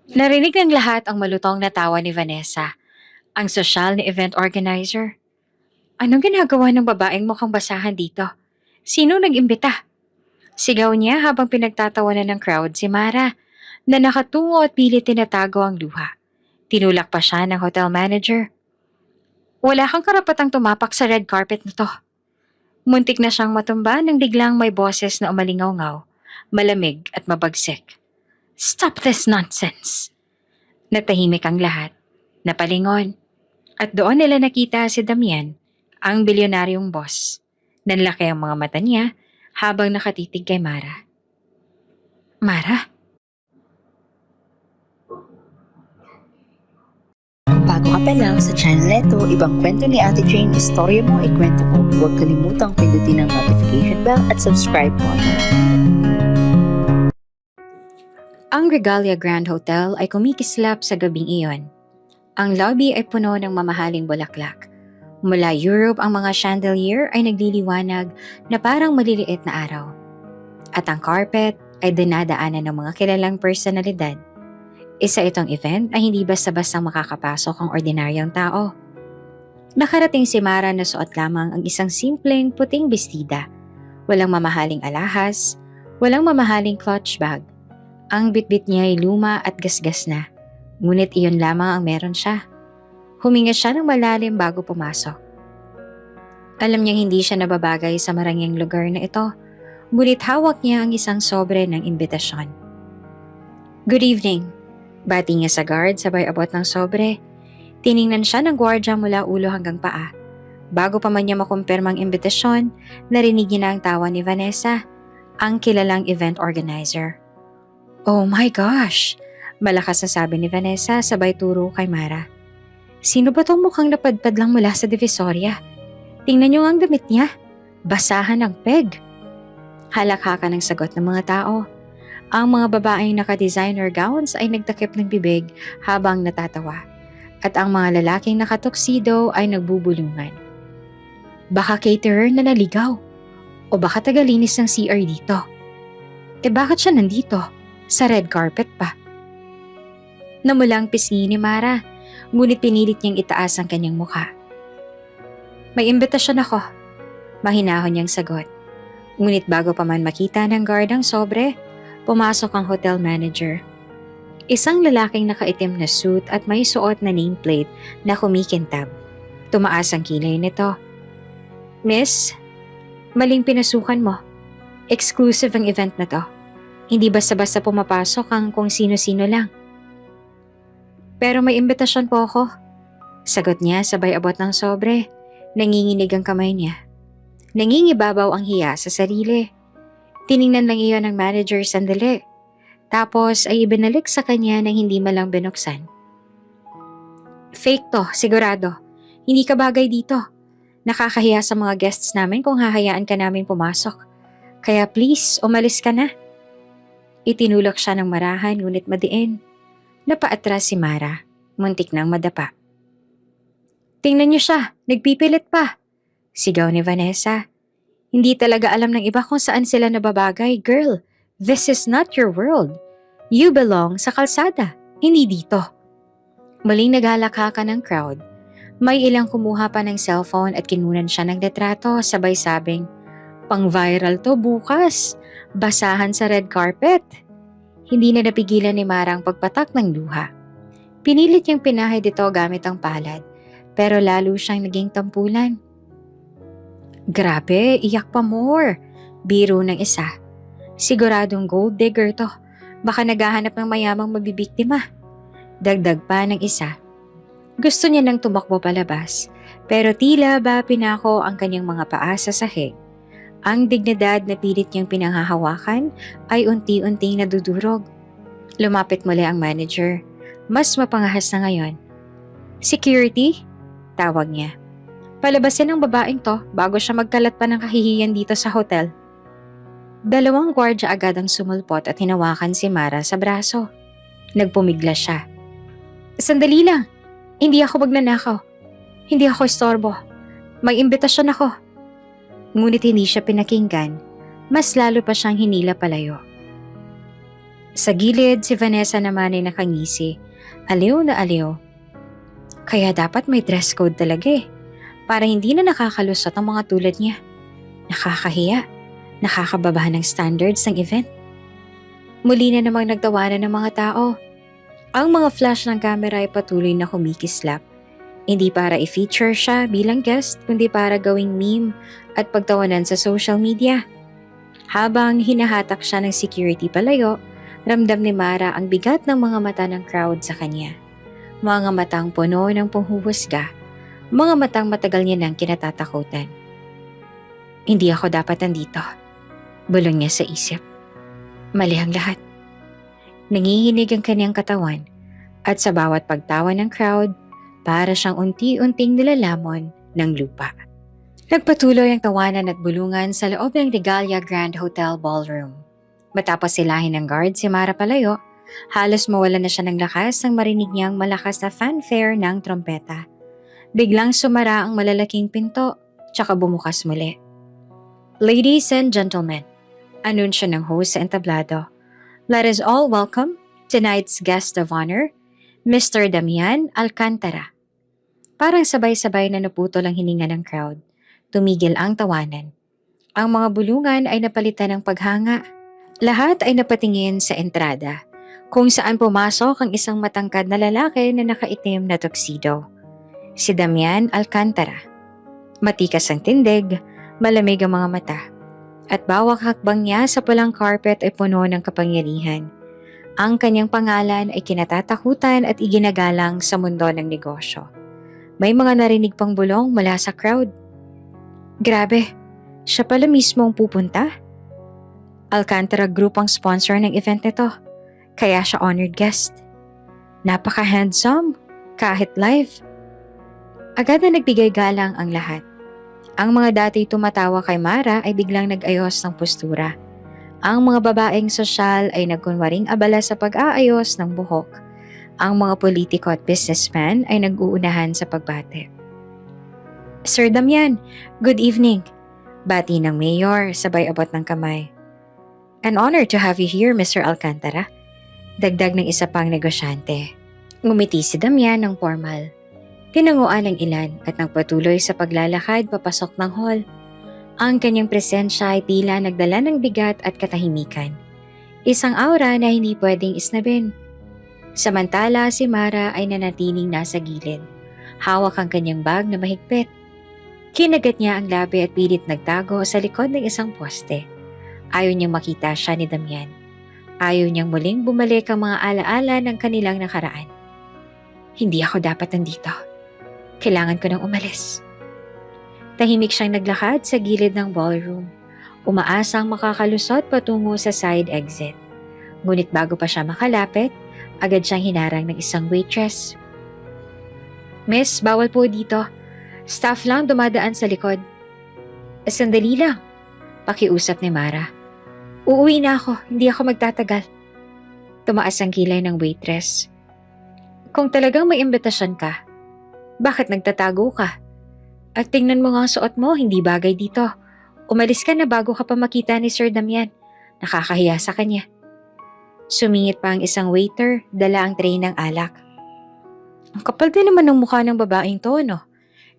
Narinig ng lahat ang malutong na tawa ni Vanessa, ang sosyal na event organizer. Anong ginagawa ng babaeng mukhang basahan dito? Sino nag-imbita? Sigaw niya habang pinagtatawanan ng crowd si Mara, na nakatungo at pilit tinatago ang luha. Tinulak pa siya ng hotel manager. Wala kang karapatang tumapak sa red carpet na to. Muntik na siyang matumba nang biglang may boses na umalingaw-ngaw, malamig at mabagsik. Stop this nonsense! Natahimik ang lahat. Napalingon. At doon nila nakita si Damian, ang bilyonaryong boss. Nanlaki ang mga mata niya habang nakatitig kay Mara. Mara? Bago ka pa lang sa channel neto, ibang kwento ni Ate Jane, istorya mo, ikwento ko. Huwag kalimutang pindutin ang notification bell at subscribe button. Ang Regalia Grand Hotel ay kumikislap sa gabing iyon. Ang lobby ay puno ng mamahaling bulaklak. Mula Europe ang mga chandelier ay nagliliwanag na parang maliliit na araw. At ang carpet ay dinadaanan ng mga kilalang personalidad. Isa itong event ay hindi basta-bastang makakapasok ang ordinaryong tao. Nakarating si Mara na suot lamang ang isang simpleng puting bestida. Walang mamahaling alahas, walang mamahaling clutch bag. Ang bitbit niya ay luma at gasgas na, ngunit iyon lamang ang meron siya. Huminga siya ng malalim bago pumasok. Alam niyang hindi siya nababagay sa marangyang lugar na ito, ngunit hawak niya ang isang sobre ng imbitasyon. Good evening. Bati niya sa guard sabay abot ng sobre. Tiningnan siya ng gwardya mula ulo hanggang paa. Bago pa man niya makumpirmang imbitasyon, narinig niya na ang tawa ni Vanessa, ang kilalang event organizer. Oh my gosh! Malakas na sabi ni Vanessa sabay turo kay Mara. Sino ba tong mukhang napadpad lang mula sa Divisoria? Tingnan niyo ang damit niya. Basahan ng peg. Halakhakan ng sagot ng mga tao. Ang mga babaeng naka-designer gowns ay nagtakip ng bibig habang natatawa. At ang mga lalaking nakatuksido ay nagbubulungan. Baka caterer na naligaw. O baka tagalinis ng CR dito. Bakit siya nandito? Sa red carpet pa. Namulang pisngi ni Mara, ngunit pinilit niyang itaas ang kanyang mukha. May imbitasyon ako. Mahinahon niyang sagot. Ngunit bago pa man makita ng guard ang sobre, pumasok ang hotel manager. Isang lalaking nakaitim na suit at may suot na nameplate na kumikintab. Tumaas ang kilay nito. Miss, maling pinasukan mo. Exclusive ang event na to. Hindi basta-basta pumapasok ang kung sino-sino lang. Pero may imbitasyon po ako. Sagot niya sabay abot ng sobre. Nanginginig ang kamay niya. Nangingibabaw ang hiya sa sarili. Tiningnan lang iyon ng manager sandali. Tapos ay ibinalik sa kanya nang hindi malang binuksan. Fake to, sigurado. Hindi ka bagay dito. Nakakahiya sa mga guests namin kung hahayaan ka namin pumasok. Kaya please, umalis ka na. Itinulak siya ng marahan ngunit madiin. Napaatras si Mara, muntik nang madapa. Tingnan niyo siya, nagpipilit pa. Sigaw ni Vanessa. Hindi talaga alam ng iba kung saan sila nababagay. Girl, this is not your world. You belong sa kalsada, hindi dito. Maling naghalakhakan ng crowd. May ilang kumuha pa ng cellphone at kinunan siya ng litrato sabay sabing, pang-viral to bukas. Basahan sa red carpet. Hindi na napigilan ni Mara ang pagpatak ng luha. Pinilit niyang pinahid ito gamit ang palad, pero lalo siyang naging tampulan. Grabe, iyak pa more. Biro ng isa. Siguradong gold digger to. Baka naghahanap ng mayamang mabibiktima. Dagdag pa ng isa. Gusto niya nang tumakbo palabas, pero tila ba pinako ang kanyang mga paa sa sahig. Ang dignidad na pilit niyang pinanghahawakan ay unti-unting nadudurog. Lumapit muli ang manager. Mas mapangahas na ngayon. Security? Tawag niya. Palabasin ang babaeng to bago siya magkalat pa ng kahihiyan dito sa hotel. Dalawang gwardya agad ang sumulpot at hinawakan si Mara sa braso. Nagpumigla siya. Sandali lang. Hindi ako magnanakaw. Hindi ako istorbo. May imbitasyon ako. Ngunit hindi siya pinakinggan. Mas lalo pa siyang hinila palayo. Sa gilid, si Vanessa naman ay nakangisi. Aliw na aliw. Kaya dapat may dress code talaga para hindi na nakakalusot ang mga tulad niya. Nakakahiya. Nakakababa ng standards ng event. Muli na namang nagtawanan ng mga tao. Ang mga flash ng camera ay patuloy na kumikislap. Hindi para i-feature siya bilang guest, kundi para gawing meme at pagtawanan sa social media. Habang hinahatak siya ng security palayo, ramdam ni Mara ang bigat ng mga mata ng crowd sa kanya. Mga matang puno ng panghuhusga, mga matang matagal niya nang kinatatakutan. Hindi ako dapat nandito. Bulong niya sa isip. Mali ang lahat. Nanginginig ang kanyang katawan at sa bawat pagtawa ng crowd, para siyang unti-unting nilalamon ng lupa. Nagpatuloy ang tawanan at bulungan sa loob ng Regalia Grand Hotel Ballroom. Matapos silahin ng guard si Mara palayo, halos mawala na siya ng lakas nang marinig niyang malakas na fanfare ng trompeta. Biglang sumara ang malalaking pinto, tsaka bumukas muli. Ladies and gentlemen, anunsyo ng host sa entablado, let us all welcome tonight's guest of honor, Mr. Damian Alcantara. Parang sabay-sabay na naputol ang hininga ng crowd. Tumigil ang tawanan. Ang mga bulungan ay napalitan ng paghanga. Lahat ay napatingin sa entrada, kung saan pumasok ang isang matangkad na lalaki na nakaitim na tuxedo. Si Damian Alcantara. Matikas ang tindig, malamig ang mga mata. At bawat hakbang niya sa pulang carpet ay puno ng kapangyarihan. Ang kanyang pangalan ay kinatatakutan at iginagalang sa mundo ng negosyo. May mga narinig pang bulong mula sa crowd. Grabe, siya pala mismo ang pupunta? Alcantara Group ang sponsor ng event nito, kaya siya honored guest. Napaka-handsome, kahit live. Agad na nagbigay galang ang lahat. Ang mga dati tumatawa kay Mara ay biglang nag-ayos ng postura. Ang mga babaeng sosyal ay nagkunwaring abala sa pag-aayos ng buhok. Ang mga politiko at businessman ay nag-uunahan sa pagbate. Sir Damian, good evening. Bati ng mayor, sabay abot ng kamay. An honor to have you here, Mr. Alcantara. Dagdag ng isa pang negosyante. Ngumiti si Damian ng formal. Tinanguan ng ilan at nagpatuloy sa paglalakad papasok ng hall. Ang kanyang presensya ay tila nagdala ng bigat at katahimikan. Isang aura na hindi pwedeng isnabin. Samantala si Mara ay nanatiling nasa gilid. Hawak ang kanyang bag na mahigpit. Kinagat niya ang labi at pilit nagtago sa likod ng isang poste. Ayaw niyang makita siya ni Damian. Ayaw niyang muling bumalik ang mga alaala ng kanilang nakaraan. Hindi ako dapat nandito. Kailangan ko nang umalis. Tahimik siyang naglakad sa gilid ng ballroom. Umaasang makakalusot patungo sa side exit. Ngunit bago pa siya makalapit, agad siyang hinarang ng isang waitress. Miss, bawal po dito. Staff lang dumadaan sa likod. Sandali lang. Pakiusap ni Mara. Uuwi na ako, hindi ako magtatagal. Tumaas ang kilay ng waitress. Kung talagang may imbitasyon ka, bakit nagtatago ka? At tingnan mo nga ang suot mo, hindi bagay dito. Umalis ka na bago ka pa makita ni Sir Damian. Nakakahiya sa kanya. Sumingit pa ang isang waiter, dala ang tray ng alak. Ang kapal din naman ng mukha ng babaeng to, no?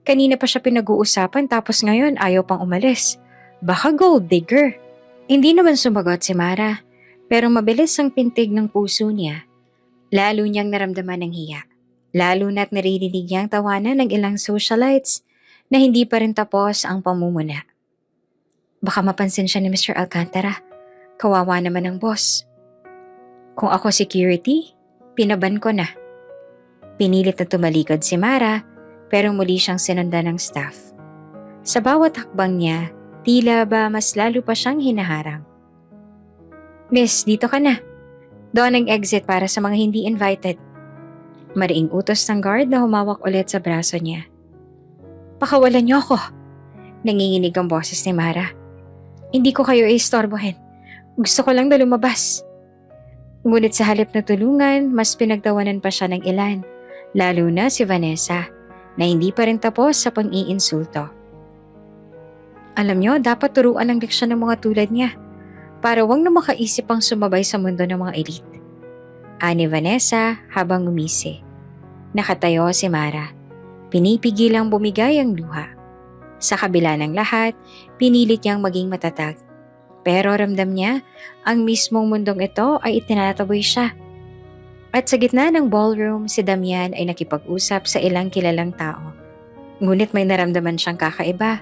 Kanina pa siya pinag-uusapan tapos ngayon ayaw pang umalis. Baka gold digger. Hindi naman sumagot si Mara, pero mabilis ang pintig ng puso niya. Lalo niyang naramdaman ng hiya. Lalo na't naririnig niyang tawanan ng ilang socialites na hindi pa rin tapos ang pamumuna. Baka mapansin siya ni Mr. Alcantara. Kawawa naman ang boss. Kung ako security, pinaban ko na. Pinilit na tumalikod si Mara, pero muli siyang sinundan ng staff. Sa bawat hakbang niya, tila ba mas lalo pa siyang hinaharang. Miss, dito ka na. Doon ang exit para sa mga hindi invited. Mariing utos ng guard na humawak ulit sa braso niya. Pakawalan niyo ako. Nanginginig ang boses ni Mara. Hindi ko kayo iistorbohin. Gusto ko lang na lumabas. Ngunit sa halip na tulungan, mas pinagtawanan pa siya ng ilan, lalo na si Vanessa, na hindi pa rin tapos sa pang-iinsulto. Alam niyo, dapat turuan ng leksyon ng mga tulad niya. para wag na makaisip pang sumabay sa mundo ng mga elite. Ani Vanessa habang umisi. Nakatayo si Mara. Pinipigilang bumigay ang luha. Sa kabila ng lahat, pinilit niyang maging matatag. Pero ramdam niya, ang mismong mundong ito ay itinataboy siya. At sa gitna ng ballroom, si Damian ay nakipag-usap sa ilang kilalang tao. Ngunit may naramdaman siyang kakaiba.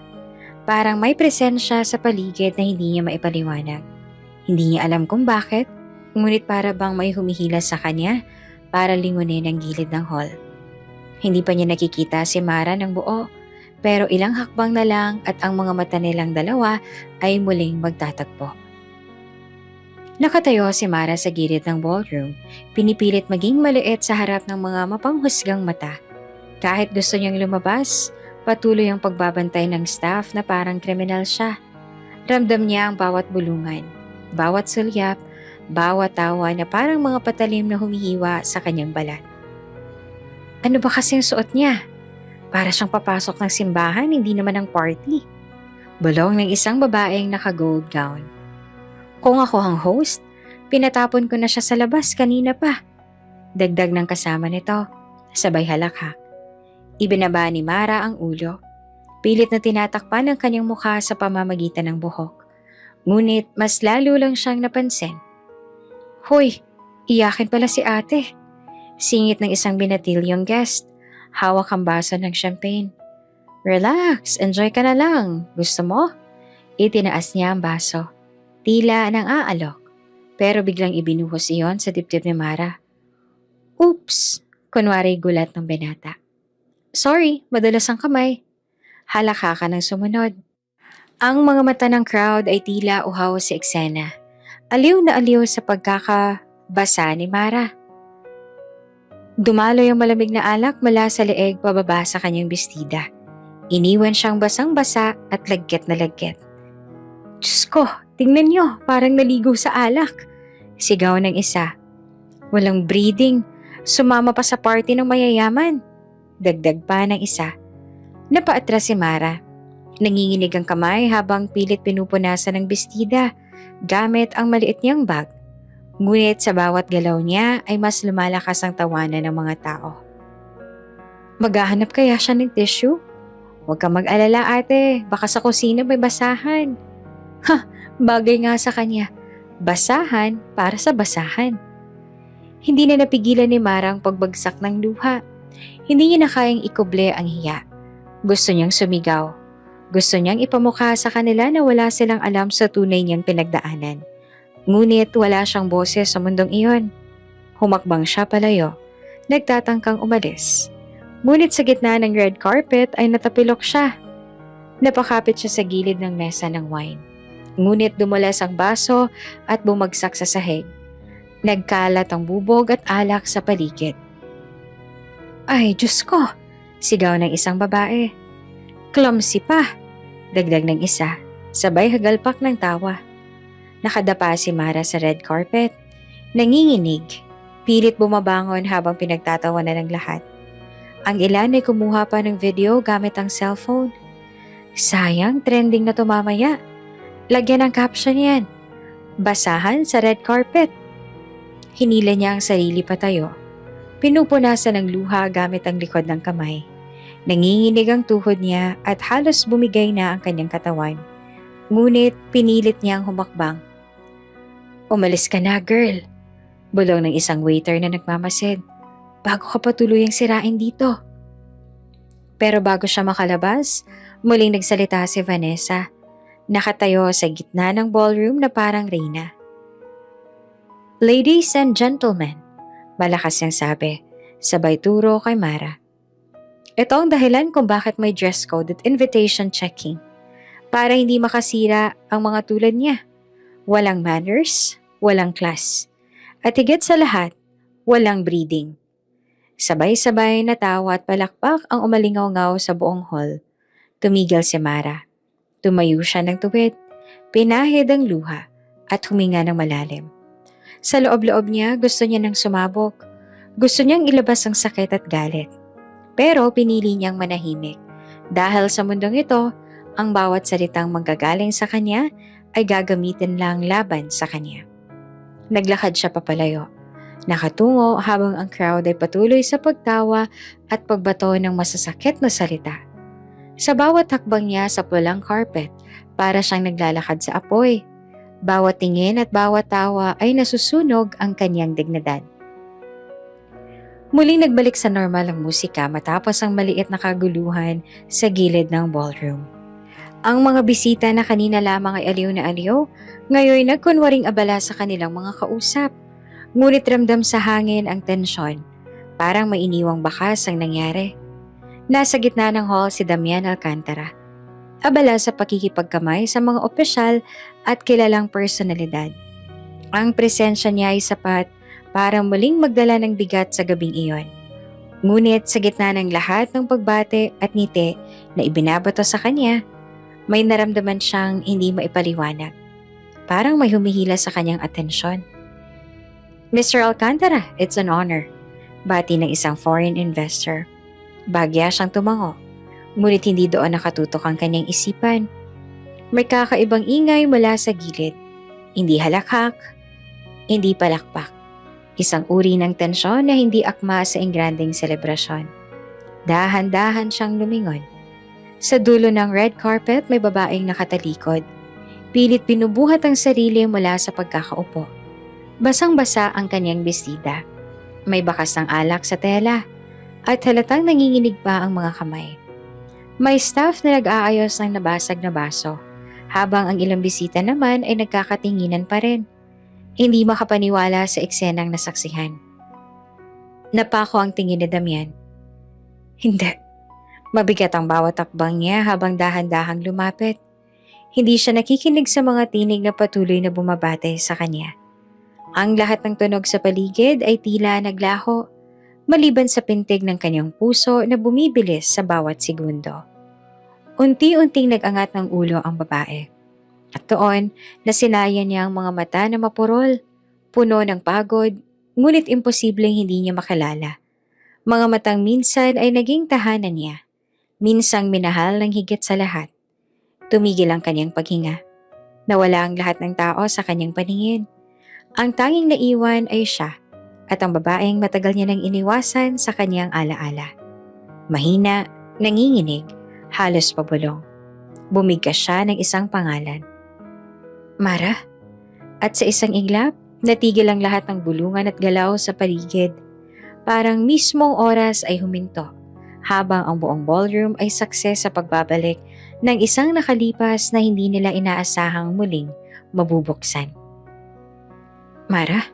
Parang may presensya sa paligid na hindi niya maipaliwanag. Hindi niya alam kung bakit, ngunit para bang may humihila sa kanya para lingunin ang gilid ng hall. Hindi pa niya nakikita si Mara ng buo, pero ilang hakbang na lang at ang mga mata nilang dalawa ay muling magtatagpo. Nakatayo si Mara sa gilid ng ballroom, pinipilit maging maliit sa harap ng mga mapanghusgang mata. Kahit gusto niyang lumabas, patuloy ang pagbabantay ng staff na parang kriminal siya. Ramdam niya ang bawat bulungan, bawat sulyap, bawat tawa na parang mga patalim na humihiwa sa kanyang balat. Ano ba kasing suot niya? Para siyang papasok ng simbahan, hindi naman ang party. Bulong ng isang babaeng naka-gold gown. Kung ako ang host, pinatapon ko na siya sa labas kanina pa. Dagdag ng kasama nito, sabay halakhak. Ibinaba ni Mara ang ulo. Pilit na tinatakpan ang kanyang mukha sa pamamagitan ng buhok. Ngunit mas lalo lang siyang napansin. Hoy, iyakin pala si ate. Singit ng isang binatilyong guest. Hawak ang baso ng champagne. Relax, enjoy ka na lang. Gusto mo? Itinaas niya ang baso. Tila nang aalok. Pero biglang ibinuhos iyon sa dibdib ni Mara. Oops! Kunwari gulat ng binata. Sorry, madalas ang kamay. Halakaka ng sumunod. Ang mga mata ng crowd ay tila uhaw sa eksena. Aliw na aliw sa pagkakabasa ni Mara. Dumaloy ang malamig na alak mula sa leeg pababa sa kanyang bestida. Iniwan siyang basang-basa at lagkit na lagkit. Diyos ko, tingnan niyo, parang naligo sa alak. Sigaw ng isa. Walang breathing, sumama pa sa party ng mayayaman. Dagdag pa ng isa. Napaatras si Mara. Nanginginig ang kamay habang pilit pinupunasan ng bestida gamit ang maliit niyang bag. Ngunit sa bawat galaw niya ay mas lumalakas ang tawanan ng mga tao. Maghahanap kaya siya ng tissue? Huwag kang mag-alala ate, baka sa kusina may basahan. Ha, bagay nga sa kanya. Basahan para sa basahan. Hindi na napigilan ni Mara ang pagbagsak ng luha. Hindi niya na kayang ikuble ang hiya. Gusto niyang sumigaw. Gusto niyang ipamukha sa kanila na wala silang alam sa tunay niyang pinagdaanan. Ngunit wala siyang boses sa mundong iyon. Humakbang siya palayo, nagtatangkang umalis. Ngunit sa gitna ng red carpet ay natapilok siya. Napakapit siya sa gilid ng mesa ng wine. Ngunit dumulas ang baso at bumagsak sa sahig. Nagkalat ang bubog at alak sa paligid. Ay, Diyos ko! Sigaw ng isang babae. Clumsy pa! Dagdag ng isa, sabay hagalpak ng tawa. Nakadapa si Mara sa red carpet. Nanginginig. Pilit bumabangon habang pinagtatawanan ng lahat. Ang ilan ay kumuha pa ng video gamit ang cellphone. Sayang, trending na to mamaya. Lagyan ng caption yan. Basahan sa red carpet. Hinila niya ang sarili patayo. Pinupunasan ng luha gamit ang likod ng kamay. Nanginginig ang tuhod niya at halos bumigay na ang kanyang katawan. Ngunit pinilit niyang humakbang. Umalis ka na, girl. Bulong ng isang waiter na nagmamasid. Bago ka pa tuluyang sirain dito. Pero bago siya makalabas, muling nagsalita si Vanessa. Nakatayo sa gitna ng ballroom na parang reyna. Ladies and gentlemen, malakas niyang sabi, sabay turo kay Mara. Ito ang dahilan kung bakit may dress code at invitation checking. Para hindi makasira ang mga tulad niya. Walang manners, walang class. At higit sa lahat, walang breeding. Sabay-sabay natawa at palakpak ang umalingaw-ngaw sa buong hall. Tumigil si Mara. Tumayo siya ng tuwid, pinahid ang luha at huminga ng malalim. Sa loob-loob niya gusto niya nang sumabog. Gusto niyang ilabas ang sakit at galit. Pero pinili niyang manahimik. Dahil sa mundong ito, ang bawat salitang manggagaling sa kanya ay gagamitin lang laban sa kanya. Naglakad siya papalayo, nakatungo habang ang crowd ay patuloy sa pagtawa at pagbato ng masasakit na salita. Sa bawat hakbang niya sa pulang carpet, para siyang naglalakad sa apoy. Bawat tingin at bawat tawa ay nasusunog ang kanyang dignidad. Muling nagbalik sa normal ang musika matapos ang maliit na kaguluhan sa gilid ng ballroom. Ang mga bisita na kanina lamang ay aliw na aliw, ngayon nagkunwaring abala sa kanilang mga kausap. Ngunit ramdam sa hangin ang tensyon, parang may iniwang bakas ang nangyari. Nasa gitna ng hall si Damian Alcantara. Abala sa pakikipagkamay sa mga opisyal at kilalang personalidad. Ang presensya niya ay sapat para muling magdala ng bigat sa gabing iyon. Ngunit sa gitna ng lahat ng pagbate at ngiti na ibinabato sa kanya, may naramdaman siyang hindi maipaliwanag. Parang may humihila sa kanyang atensyon. Mr. Alcantara, it's an honor. Bati ng isang foreign investor. Bagya siyang tumango. Ngunit hindi doon nakatutok ang kanyang isipan. May kakaibang ingay mula sa gilid. Hindi halakhak, hindi palakpak. Isang uri ng tensyon na hindi akma sa engranding selebrasyon. Dahan-dahan siyang lumingon. Sa dulo ng red carpet may babaeng nakatalikod. Pilit binubuhat ang sarili mula sa pagkakaupo. Basang-basa ang kanyang bestida. May bakas ng alak sa tela at halatang nanginginig pa ang mga kamay. May staff na nag-aayos ng nabasag na baso, habang ang ilang bisita naman ay nagkakatinginan pa rin. Hindi makapaniwala sa eksenang nasaksihan. Napako ang tingin ni Damian. Hindi. Mabigat ang bawat takbang niya habang dahan-dahang lumapit. Hindi siya nakikinig sa mga tinig na patuloy na bumabate sa kanya. Ang lahat ng tunog sa paligid ay tila naglaho, maliban sa pintig ng kanyang puso na bumibilis sa bawat segundo. Unti-unting nag-angat ng ulo ang babae. At doon, nasinayan niya ang mga mata na mapurol, puno ng pagod, ngunit imposibleng hindi niya makilala. Mga matang minsan ay naging tahanan niya, minsang minahal ng higit sa lahat. Tumigil ang kanyang paghinga. Nawala ang lahat ng tao sa kanyang paningin. Ang tanging naiwan ay siya at ang babaeng matagal niya nang iniwasan sa kanyang alaala. Mahina, nanginginig, halos pabulong. Bumigkas siya ng isang pangalan. Mara? At sa isang iglap, natigil ang lahat ng bulungan at galaw sa paligid. Parang mismong oras ay huminto, habang ang buong ballroom ay sakse sa pagbabalik ng isang nakalipas na hindi nila inaasahang muling mabubuksan. Mara?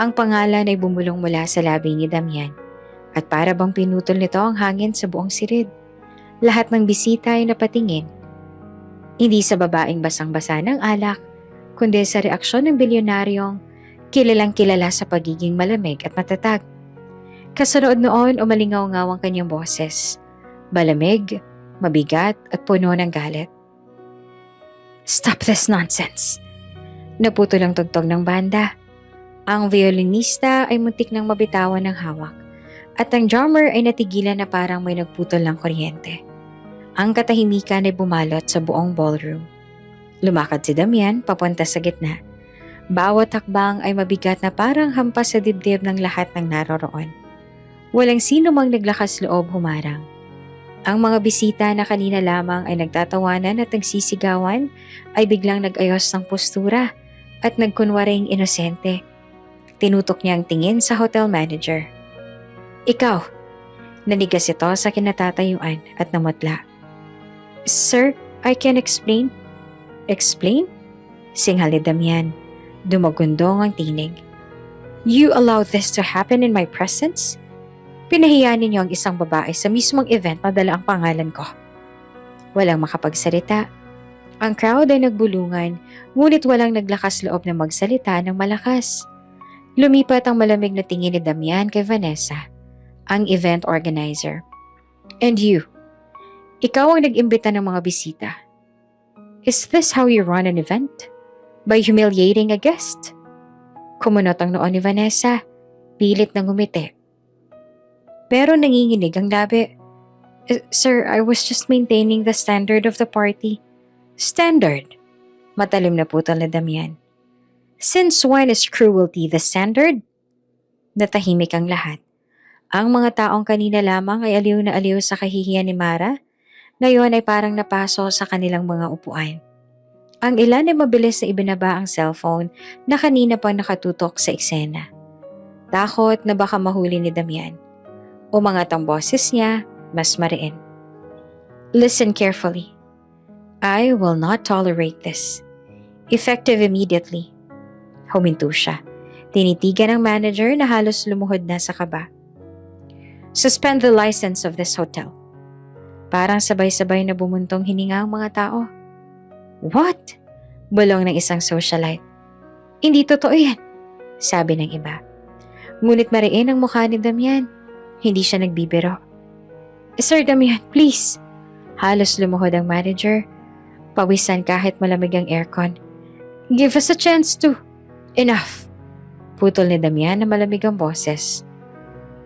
Ang pangalan ay bumulong mula sa labi ni Damian at para bang pinutol nito ang hangin sa buong silid. Lahat ng bisita ay napatingin. Hindi sa babaeng basang-basa ng alak, kundi sa reaksyon ng bilyonaryong kilalang kilala sa pagiging malamig at matatag. Kasunod noon umalingaw-ngaw ang kanyang boses. Malamig, mabigat at puno ng galit. Stop this nonsense! Naputol ang tugtog ng banda. Ang violinista ay muntik nang mabitawan ng hawak at ang drummer ay natigilan na parang may nagputol ng kuryente. Ang katahimikan ay bumalot sa buong ballroom. Lumakad si Damian papunta sa gitna. Bawat hakbang ay mabigat na parang hampas sa dibdib ng lahat ng naroroon. Walang sino mang naglakas loob humarang. Ang mga bisita na kanina lamang ay nagtatawanan at nagsisigawan ay biglang nag-ayos ng postura at nagkunwaring inosente. Tinutok niya ang tingin sa hotel manager. Ikaw, nanigas ito sa kinatatayuan at namutla. Sir, I can explain. Explain? Singhal ni Damian. Dumagundong ang tinig. You allow this to happen in my presence? Pinahiya ninyo ang isang babae sa mismong event na dala ang pangalan ko. Walang makapagsalita. Ang crowd ay nagbulungan, ngunit walang naglakas loob na magsalita ng malakas. Lumipat ang malamig na tingin ni Damian kay Vanessa, ang event organizer. And you, ikaw ang nag-imbita ng mga bisita. Is this how you run an event? By humiliating a guest? Kumunot ang noo ni Vanessa, pilit na ngumiti. Pero nanginginig ang labi. Sir, I was just maintaining the standard of the party. Standard? Matalim na putol na Damian. Since when is cruelty the standard? Natahimik ang lahat. Ang mga taong kanina lamang ay aliw na aliw sa kahihiyan ni Mara, ngayon ay parang napaso sa kanilang mga upuan. Ang ilan ay mabilis na ibinaba ang cellphone na kanina pang nakatutok sa eksena. Takot na baka mahuli ni Damian. Umangat ang boses niya, mas mariin. Listen carefully. I will not tolerate this. Effective immediately. Huminto siya. Tinitigan ng manager na halos lumuhod na sa kaba. Suspend the license of this hotel. Parang sabay-sabay na bumuntong hininga ang mga tao. What? Bulong ng isang socialite. Hindi totoo yan, sabi ng iba. Ngunit mariin ang mukha ni Damian. Hindi siya nagbibiro. Sir Damian, please. Halos lumuhod ang manager. Pawisan kahit malamig ang aircon. Give us a chance to. Enough. Putol ni Damian na malamig ang boses.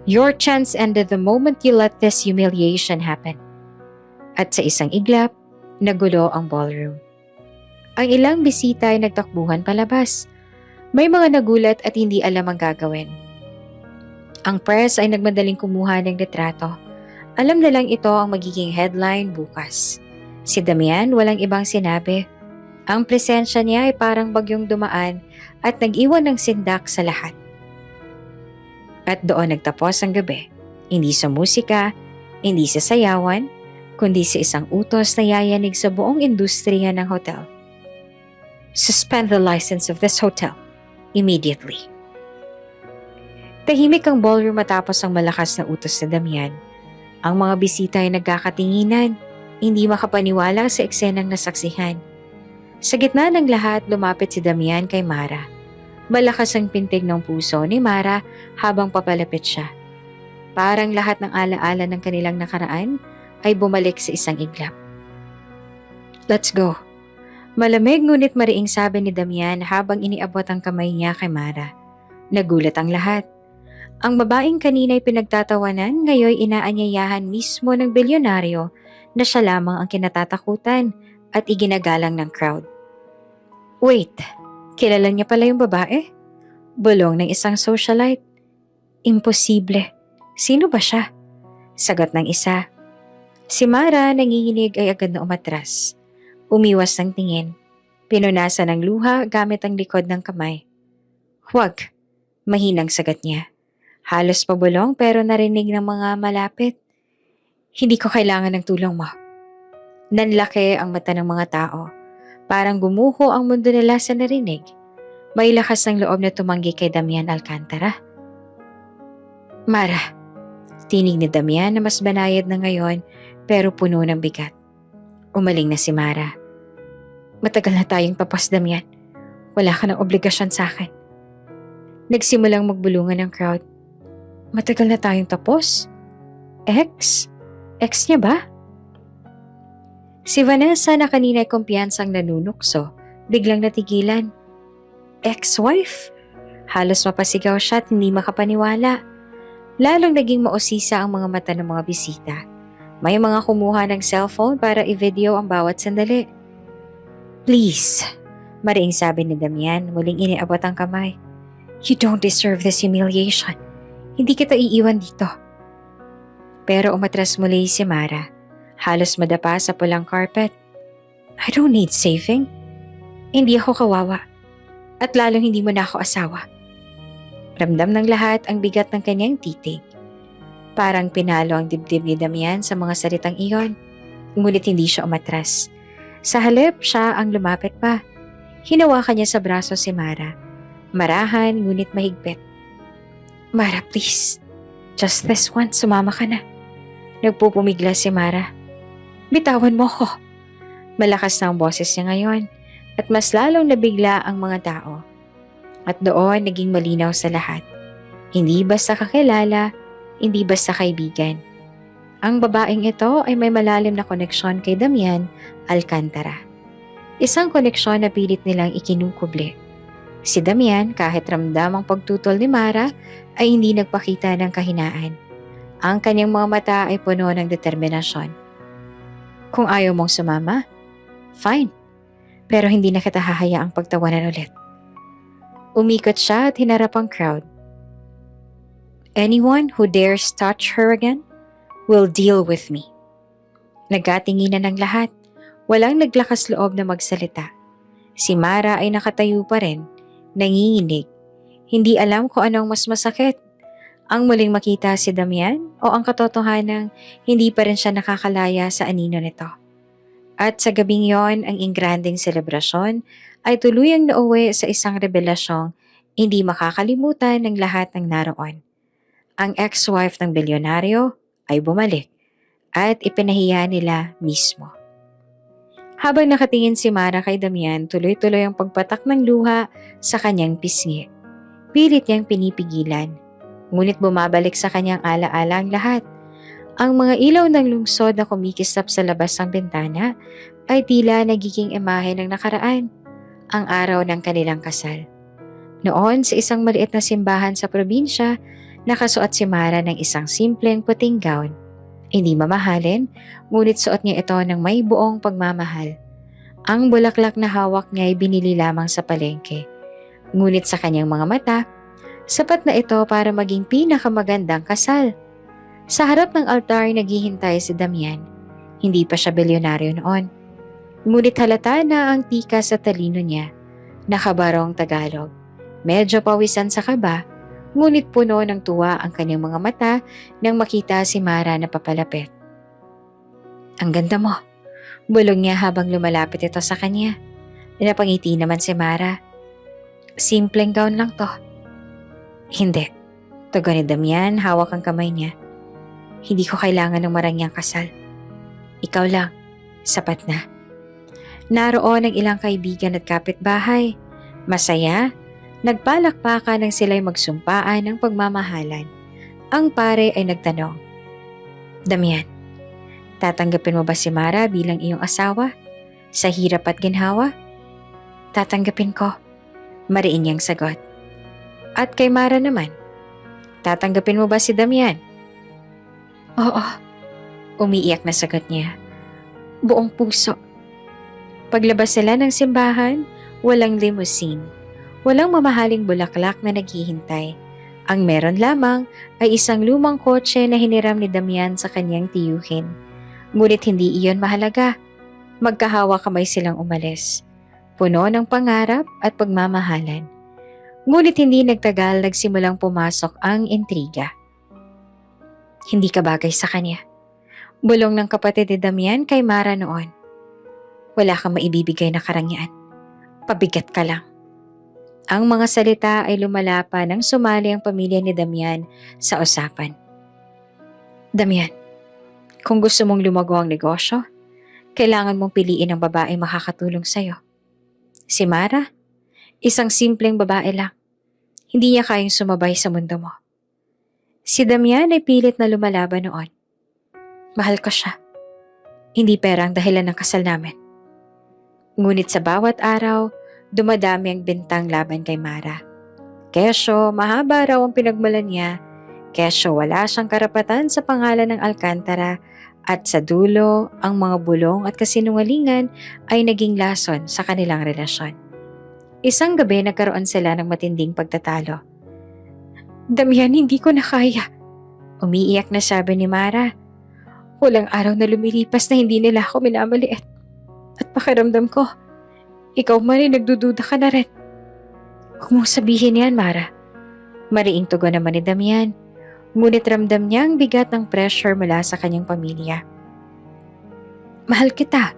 Your chance ended the moment you let this humiliation happen. At sa isang iglap, nagulo ang ballroom. Ang ilang bisita ay nagtakbuhan palabas. May mga nagulat at hindi alam ang gagawin. Ang press ay nagmadaling kumuha ng litrato. Alam na lang ito ang magiging headline bukas. Si Damian walang ibang sinabi. Ang presensya niya ay parang bagyong dumaan at nag-iwan ng sindak sa lahat. At doon nagtapos ang gabi. Hindi sa musika, hindi sa sayawan, kundi sa isang utos na yayanig sa buong industriya ng hotel. Suspend the license of this hotel immediately. Tahimik ang ballroom matapos ang malakas na utos ni Damian. Ang mga bisita ay nagkakatinginan, hindi makapaniwala sa eksenang nasaksihan. Sa gitna ng lahat, lumapit si Damian kay Mara. Malakas ang pintig ng puso ni Mara habang papalapit siya. Parang lahat ng alaala ng kanilang nakaraan ay bumalik sa isang iglap. Let's go. Malamig ngunit mariing sabi ni Damian habang iniabot ang kamay niya kay Mara. Nagulat ang lahat. Ang babaeng kanina'y pinagtatawanan ngayon inaanyayahan mismo ng bilyonaryo na siya lamang ang kinatatakutan at iginagalang ng crowd. Wait, kilala niya pala yung babae? Bulong ng isang socialite. Imposible. Sino ba siya? Sagot ng isa. Si Mara nanginginig ay agad na umatras. Umiwas ng tingin. Pinunasan ng luha gamit ang likod ng kamay. Huwag. Mahinang sagot niya. Halos pabulong pero narinig ng mga malapit. Hindi ko kailangan ng tulong mo. Nanlaki ang mata ng mga tao. Parang gumuho ang mundo nila sa narinig. May lakas ng loob na tumanggi kay Damian Alcantara. Mara. Tinig ni Damian na mas banayad na ngayon pero puno ng bigat. Umaling na si Mara. Matagal na tayong tapos, Damian. Wala ka ng obligasyon sa akin. Nagsimulang magbulungan ng crowd. Matagal na tayong tapos? Ex? Ex niya ba? Si Vanessa na kanina ay kumpiyansang nanunukso, biglang natigilan. Ex-wife? Halos mapasigaw siya at hindi makapaniwala. Lalong naging mausisa ang mga mata ng mga bisita. May mga kumuha ng cellphone para i-video ang bawat sandali. Please, mariing sabi ni Damian, muling iniabot ang kamay. You don't deserve this humiliation. Hindi kita iiwan dito. Pero umatras muli si Mara. Halos madapa sa pulang carpet. I don't need saving. Hindi ako kawawa. At lalong hindi mo na ako asawa. Ramdam ng lahat ang bigat ng kanyang titig. Parang pinalo ang dibdib ni Damian sa mga salitang iyon. Ngunit hindi siya umatras. Sa halip, siya ang lumapit pa. Hinawakan niya sa braso si Mara. Marahan ngunit mahigpit. Mara, please. Just this once, sumama ka na. Nagpupumigla si Mara. Bitawan mo ko. Malakas na ang boses niya ngayon at mas lalong nabigla ang mga tao. At doon naging malinaw sa lahat. Hindi basta kakilala, hindi basta kaibigan. Ang babaeng ito ay may malalim na koneksyon kay Damian Alcantara. Isang koneksyon na pilit nilang ikinukubli. Si Damian, kahit ramdam ang pagtutol ni Mara, ay hindi nagpakita ng kahinaan. Ang kanyang mga mata ay puno ng determinasyon. Kung ayaw mong sumama, fine. Pero hindi na kita hahayaang pagtawanan ulit. Umikot siya at hinarap ang crowd. Anyone who dares touch her again will deal with me. Nagkatinginan ng lahat. Walang naglakas loob na magsalita. Si Mara ay nakatayo pa rin, nanginginig. Hindi alam kung anong mas masakit. Ang muling makita si Damian o ang katotohanang hindi pa rin siya nakakalaya sa anino nito. At sa gabing yon, ang ingranding selebrasyon ay tuluyang nauwi sa isang revelasyong hindi makakalimutan ng lahat ng naroon. Ang ex-wife ng bilyonaryo ay bumalik at ipinahiya nila mismo. Habang nakatingin si Mara kay Damian, tuloy-tuloy ang pagpatak ng luha sa kanyang pisngi. Pilit niyang pinipigilan, ngunit bumabalik sa kanyang alaala ang lahat. Ang mga ilaw ng lungsod na kumikislap sa labas ng bintana ay tila nagiging imahe ng nakaraan, ang araw ng kanilang kasal. Noon sa isang maliit na simbahan sa probinsya, nakasuot si Mara ng isang simpleng puting gown. Hindi mamahalin, ngunit suot niya ito ng may buong pagmamahal. Ang bulaklak na hawak niya ay binili lamang sa palengke. Ngunit sa kanyang mga mata, sapat na ito para maging pinakamagandang kasal. Sa harap ng altar naghihintay si Damian. Hindi pa siya bilyonaryo noon. Ngunit halata na ang tika sa talino niya. Nakabarong Tagalog. Medyo pawisan sa kaba, ngunit puno ng tuwa ang kanyang mga mata nang makita si Mara na papalapit. Ang ganda mo, bulong niya habang lumalapit ito sa kanya. Napangiti naman si Mara. Simpleng gown lang to. Hindi, tugon ni Damian, hawak ang kamay niya. Hindi ko kailangan ng marangyang kasal. Ikaw lang, sapat na. Naroon ang ilang kaibigan at kapitbahay. Masaya, nagpalakpakan nang sila'y magsumpaan ng pagmamahalan. Ang pare ay nagtanong, Damian, tatanggapin mo ba si Mara bilang iyong asawa? Sa hirap at ginhawa? Tatanggapin ko, mariin niyang sagot. At kay Mara naman, tatanggapin mo ba si Damian? Oo, umiiyak na sagot niya. Buong puso. Paglabas sila ng simbahan, walang limousine. Walang mamahaling bulaklak na naghihintay. Ang meron lamang ay isang lumang kotse na hiniram ni Damian sa kanyang tiyuhin. Ngunit hindi iyon mahalaga. Magkahawa kamay silang umalis. Puno ng pangarap at pagmamahalan. Ngunit hindi nagtagal nagsimulang pumasok ang intriga. Hindi ka bagay sa kanya. Bulong ng kapatid ni Damian kay Mara noon. Wala kang maibibigay na karangyaan. Pabigat ka lang. Ang mga salita ay lumalapa nang sumali ang pamilya ni Damian sa usapan. Damian, kung gusto mong lumago ang negosyo, kailangan mong piliin ang babae makakatulong sa'yo. Si Mara, isang simpleng babae lang. Hindi niya kayang sumabay sa mundo mo. Si Damian ay pilit na lumalaban noon. Mahal ko siya. Hindi pera ang dahilan ng kasal namin. Ngunit sa bawat araw, dumadami ang bintang laban kay Mara. Kesyo, mahaba raw ang pinagmulan niya. Kesyo, wala siyang karapatan sa pangalan ng Alcantara. At sa dulo, ang mga bulong at kasinungalingan ay naging lason sa kanilang relasyon. Isang gabi nagkaroon sila ng matinding pagtatalo. Damian, hindi ko na kaya. Umiiyak na sabi ni Mara. Walang araw na lumilipas na hindi nila ako minamaliit. At pakiramdam ko, ikaw man ay nagdududa ka na rin. Huwag mong sabihin yan, Mara. Mariing tugon naman ni Damian. Ngunit ramdam niya ang bigat ng pressure mula sa kanyang pamilya. Mahal kita.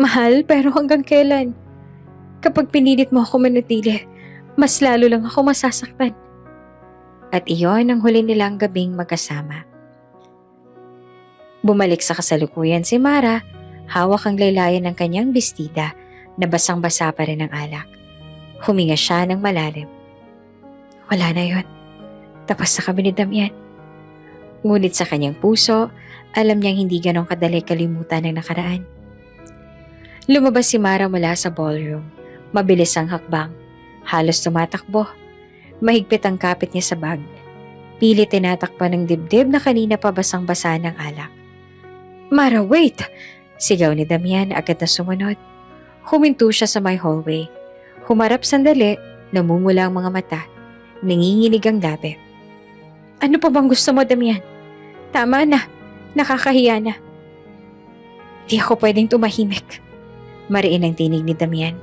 Mahal, pero hanggang kailan? Kapag pinilit mo ako manatili, mas lalo lang ako masasaktan. At iyon ang huli nilang gabing magkasama. Bumalik sa kasalukuyan si Mara, hawak ang laylayan ng kanyang bestida na basang-basa pa rin ng alak. Huminga siya ng malalim. Wala na yon. Tapos na kami ni Damian. Ngunit sa kanyang puso, alam niyang hindi ganong kadali kalimutan ng nakaraan. Lumabas si Mara mula sa ballroom. Mabilis ang hakbang. Halos tumatakbo. Mahigpit ang kapit niya sa bag. Pilit tinatakpan ng dibdib na kanina pa basang-basa ng alak. Mara, wait! Sigaw ni Damian agad na sumunod. Huminto siya sa may hallway. Humarap sandali, namumula ang mga mata. Nanginginig ang labi. Ano pa bang gusto mo, Damian? Tama na. Nakakahiya na. Di ako pwedeng tumahimik. Mariin ang tinig ni Damian.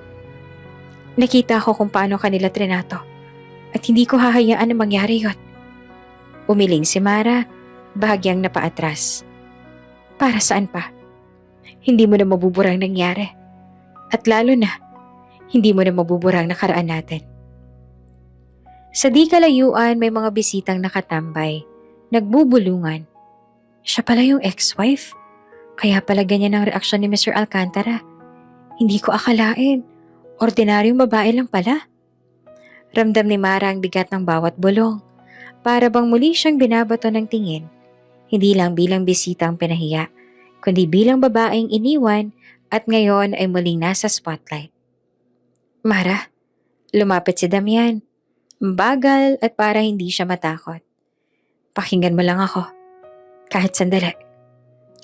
Nakita ko kung paano kanila trinato. At hindi ko hahayaan na mangyari yon. Umiling si Mara, bahagyang napaatras. Para saan pa? Hindi mo na mabuburang nangyari. At lalo na, hindi mo na mabuburang nakaraan natin. Sa di kalayuan may mga bisitang nakatambay, nagbubulungan. Siya pala yung ex-wife. Kaya pala ganyan ang reaksyon ni Mr. Alcantara. Hindi ko akalain. Ordinaryong babae lang pala. Ramdam ni Mara ang bigat ng bawat bulong. Para bang muli siyang binabato ng tingin. Hindi lang bilang bisita ang pinahiya, kundi bilang babaeng iniwan at ngayon ay muling nasa spotlight. Mara, lumapit si Damian. Bagal at para hindi siya matakot. Pakinggan mo lang ako. Kahit sandali.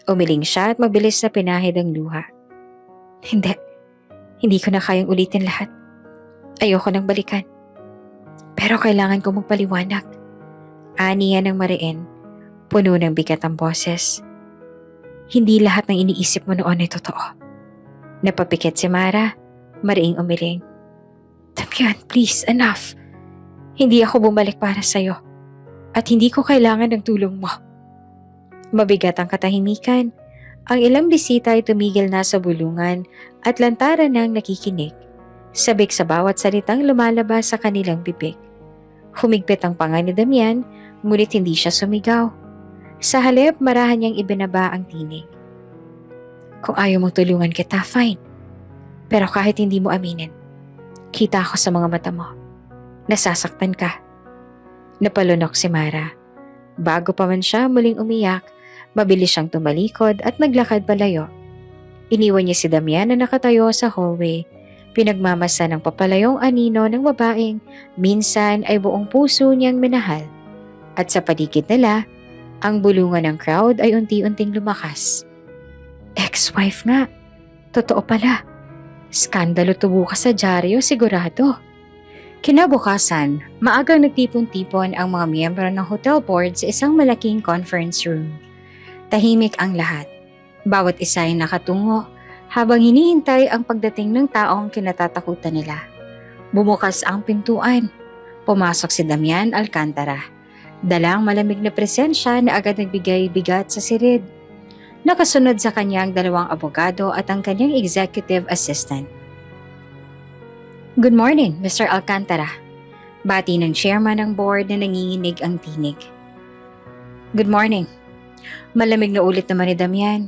Umiling siya at mabilis na pinahid ang luha. Hindi ko na kayang ulitin lahat. Ayoko nang balikan. Pero kailangan ko magpaliwanag. Aniya ng mariin, puno ng bigat ang boses. Hindi lahat ng iniisip mo noon ay totoo. Napapikit si Mara, mariing umiling. Damian, please, enough. Hindi ako bumalik para sa'yo. At hindi ko kailangan ng tulong mo. Mabigat ang katahimikan. Ang ilang bisita ay tumigil na sa bulungan at lantaran ng nakikinig. Sabik sa bawat salitang lumalabas sa kanilang bibig. Humigpit ang panga ni Damian, ngunit hindi siya sumigaw. Sa halip, marahan niyang ibinaba ang tinig. Kung ayaw mong tulungan kita, fine. Pero kahit hindi mo aminin, kita ako sa mga mata mo. Nasasaktan ka. Napalunok si Mara. Bago pa man siya muling umiyak, mabilis siyang tumalikod at naglakad palayo. Iniwan niya si Damian na nakatayo sa hallway. Pinagmamasa ng papalayong anino ng babaeng minsan ay buong puso niyang minahal. At sa paligid nila, ang bulungan ng crowd ay unti-unting lumakas. Ex-wife nga. Totoo pala. Skandalo tubo ka sa dyaryo, sigurado. Kinabukasan, maagang nagtipon-tipon ang mga miyembro ng hotel board sa isang malaking conference room. Tahimik ang lahat. Bawat isa ay nakatungo habang hinihintay ang pagdating ng taong kinatatakutan nila. Bumukas ang pintuan. Pumasok si Damian Alcantara. Dalang malamig na presensya na agad nagbigay bigat sa sirid. Nakasunod sa kanyang dalawang abogado at ang kanyang executive assistant. Good morning, Mr. Alcantara. Bati ng chairman ng board na nanginginig ang tinig. Good morning. Malamig na ulit naman ni Damian.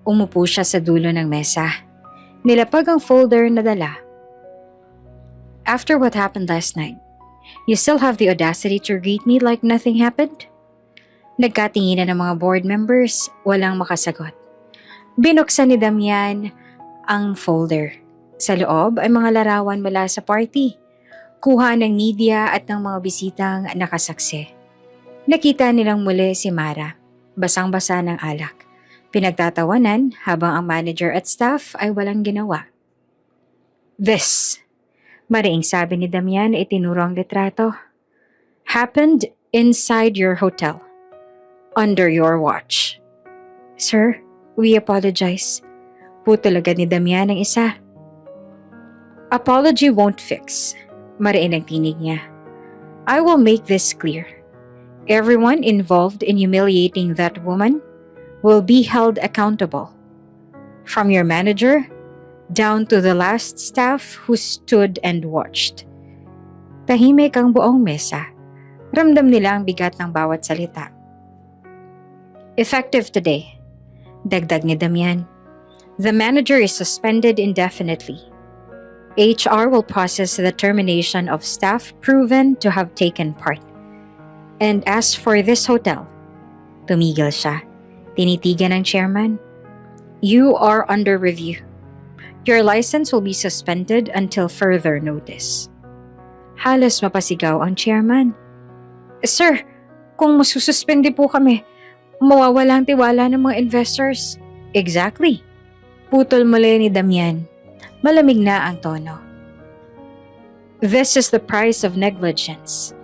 Umupo siya sa dulo ng mesa. Nilapag ang folder na dala. After what happened last night, you still have the audacity to greet me like nothing happened? Nagkatinginan ng mga board members, walang makasagot. Binuksan ni Damian ang folder. Sa loob ay mga larawan mula sa party. Kuha ng media at ng mga bisitang nakasaksi. Nakita nilang muli si Mara, basang-basa ng alak. Pinagtatawanan habang ang manager at staff ay walang ginawa. This, mariing sabi ni Damian ay tinuro ang litrato, happened inside your hotel, under your watch. Sir, we apologize. Putol agad ni Damian ang isa. Apology won't fix, mariin ang tinig niya. I will make this clear. Everyone involved in humiliating that woman will be held accountable. From your manager, down to the last staff who stood and watched. Tahimik ang buong mesa. Ramdam nila ang bigat ng bawat salita. Effective today, dagdag ni Damian. The manager is suspended indefinitely. HR will process the termination of staff proven to have taken part. And as for this hotel, tumigil siya. Tinitigan ng chairman. You are under review. Your license will be suspended until further notice. Halos mapasigaw ang chairman. Sir, kung masususpende po kami, mawawala ang tiwala ng mga investors. Exactly. Putol muli ni Damian. Malamig na ang tono. This is the price of negligence.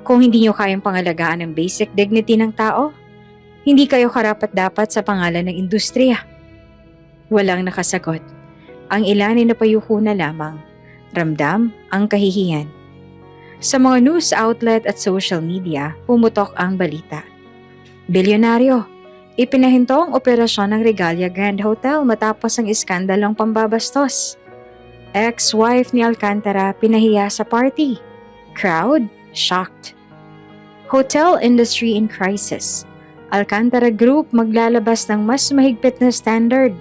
Kung hindi nyo kayang pangalagaan ang basic dignity ng tao, hindi kayo karapat-dapat sa pangalan ng industriya. Walang nakasagot. Ang ilan ay napayuko na lamang. Ramdam ang kahihiyan. Sa mga news outlet at social media, pumutok ang balita. Bilyonaryo, ipinahinto ang operasyon ng Regalia Grand Hotel matapos ang iskandalong pambabastos. Ex-wife ni Alcantara pinahiya sa party. Crowd shocked. Hotel industry in crisis. Alcantara Group maglalabas ng mas mahigpit na standard.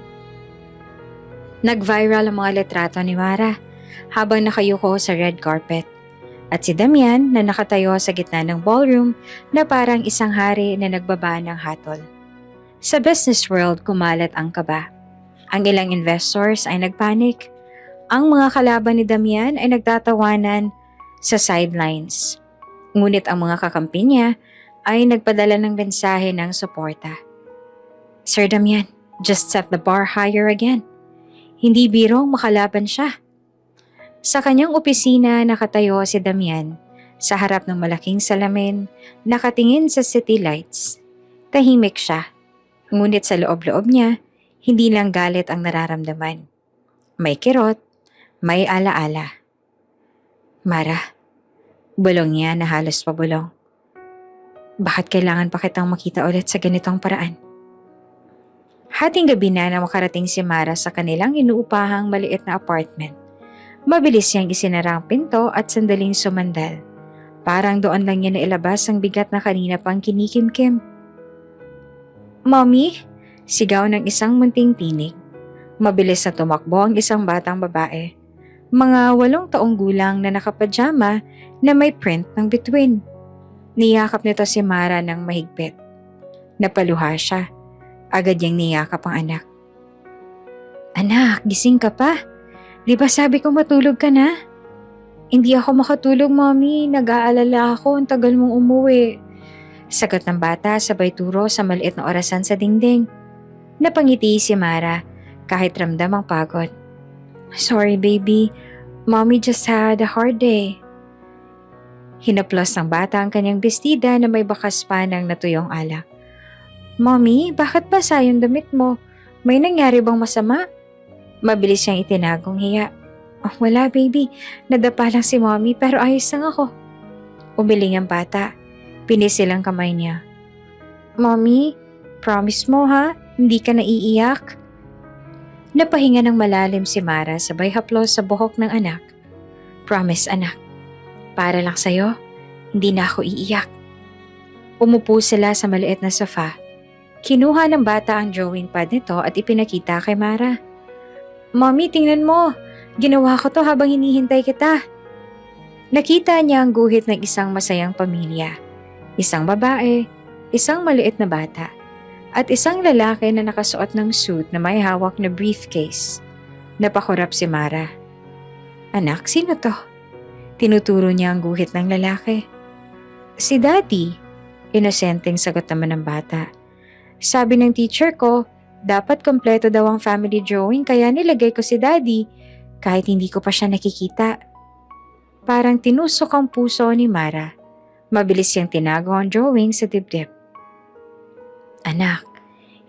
Nag-viral ang mga litrato ni Mara habang nakayuko sa red carpet. At si Damian na nakatayo sa gitna ng ballroom na parang isang hari na nagbaba ng hatol. Sa business world kumalat ang kaba. Ang ilang investors ay nagpanik. Ang mga kalaban ni Damian ay nagtatawanan sa sidelines. Ngunit ang mga kakampi niya ay nagpadala ng mensahe ng suporta. Sir Damian, just set the bar higher again. Hindi birong makalaban siya. Sa kanyang opisina nakatayo si Damian sa harap ng malaking salamin, nakatingin sa city lights. Tahimik siya, ngunit sa loob-loob niya, hindi lang galit ang nararamdaman. May kirot, may alaala. Mara, bulong niya na halos pabulong. Bakit kailangan pa kitang makita ulit sa ganitong paraan? Hating gabi na makarating si Mara sa kanilang inuupahang maliit na apartment. Mabilis niyang isinara ang pinto at sandaling sumandal. Parang doon lang niya nailabas ang bigat na kanina pang kinikimkim. Mommy? Sigaw ng isang munting tinig. Mabilis na tumakbo ang isang batang babae. Mga 8 taong gulang na nakapajama na may print ng bituin. Niyakap nito si Mara ng mahigpit. Napaluha siya. Agad niyang niyakap ang anak. Anak, gising ka pa? Di ba sabi ko matulog ka na? Hindi ako makatulog, Mommy. Nag-aalala ako, ang tagal mong umuwi. Sagot ng bata sabay turo sa maliit na orasan sa dingding. Napangiti si Mara kahit ramdam ang pagod. Sorry, baby. Mommy just had a hard day. Hinaplos ng bata ang kanyang bestida na may bakas pa ng natuyong alak. Mommy, bakit basa yung damit mo? May nangyari bang masama? Mabilis siyang itinagong hiya. Oh, wala, baby. Nadapa lang si Mommy pero ayos lang ako. Umiling ang bata. Pinisil ang kamay niya. Mommy, promise mo ha? Hindi ka naiiyak? Napahinga ng malalim si Mara sabay haplos sa buhok ng anak. Promise, anak. Para lang sa'yo, hindi na ako iiyak. Umupo sila sa maliit na sofa. Kinuha ng bata ang drawing pad nito at ipinakita kay Mara. Mommy, tingnan mo. Ginawa ko to habang hinihintay kita. Nakita niya ang guhit ng isang masayang pamilya. Isang babae, isang maliit na bata, at isang lalaki na nakasuot ng suit na may hawak na briefcase. Napakurap si Mara. Anak, sino to? Tinuturo niya ang guhit ng lalaki. Si Daddy, inosenteng sagot naman ng bata. Sabi ng teacher ko, dapat kompleto daw ang family drawing kaya nilagay ko si Daddy kahit hindi ko pa siya nakikita. Parang tinusok ang puso ni Mara. Mabilis siyang tinago ang drawing sa dibdib. Anak,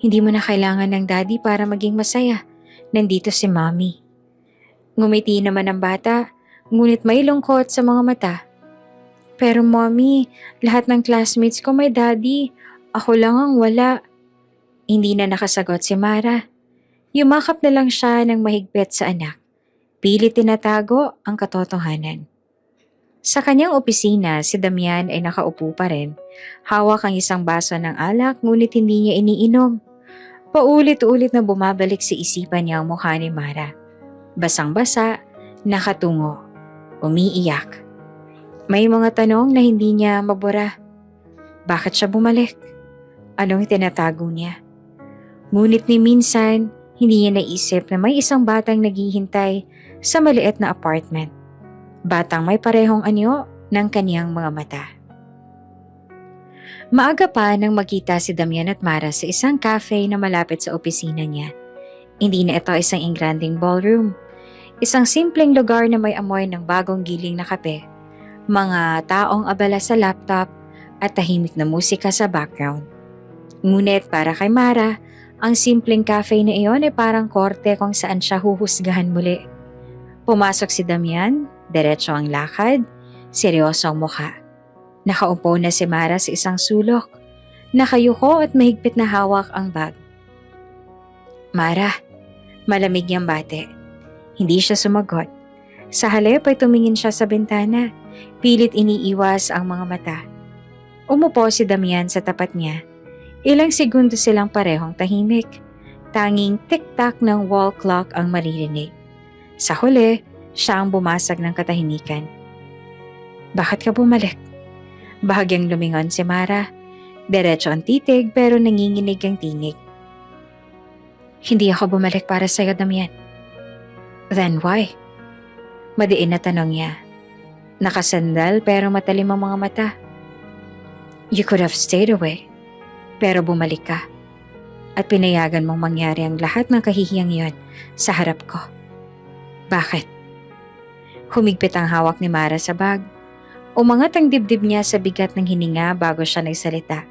hindi mo na kailangan ng Daddy para maging masaya. Nandito si Mommy. Ngumiti naman ang bata, ngunit may lungkot sa mga mata. Pero Mommy, lahat ng classmates ko may Daddy. Ako lang ang wala. Hindi na nakasagot si Mara. Yumakap na lang siya ng mahigpit sa anak. Pilit tinatago ang katotohanan. Sa kanyang opisina, si Damian ay nakaupo pa rin. Hawak ang isang baso ng alak ngunit hindi niya iniinom. Paulit-ulit na bumabalik sa isipan niya ang mukha ni Mara. Basang-basa, nakatungo, umiiyak. May mga tanong na hindi niya mabura. Bakit siya bumalik? Anong tinatago niya? Ngunit ni minsan, hindi niya naisip na may isang batang naghihintay sa maliit na apartment. Batang may parehong anyo ng kaniyang mga mata. Maaga pa nang magkita si Damian at Mara sa isang cafe na malapit sa opisina niya. Hindi na ito isang engranding ballroom. Isang simpleng lugar na may amoy ng bagong giling na kape, mga taong abala sa laptop at tahimik na musika sa background. Ngunit para kay Mara, ang simpleng cafe na iyon ay parang korte kung saan siya huhusgahan muli. Pumasok si Damian, diretso ang lakad, seryoso ang mukha. Nakaupo na si Mara sa isang sulok, nakayuko at mahigpit na hawak ang bag. Mara, malamig niyang bate. Hindi siya sumagot. Sa halip ay tumingin siya sa bintana, pilit iniiwas ang mga mata. Umupo si Damian sa tapat niya. Ilang segundo silang parehong tahimik. Tanging tik-tak ng wall clock ang maririnig. Sa huli, siya ang bumasag ng katahimikan. Bakit ka bumalik? Bahagyang lumingon si Mara. Diretso ang titig pero nanginginig ang tinig. Hindi ako bumalik para sa'yo, Damian. Then why? Madiin na tanong niya. Nakasandal pero matalim ang mga mata. You could have stayed away. Pero bumalik ka. At pinayagan mong mangyari ang lahat ng kahihiyang iyon sa harap ko. Bakit? Humigpit ang hawak ni Mara sa bag. Umangat ang dibdib niya sa bigat ng hininga bago siya nagsalita.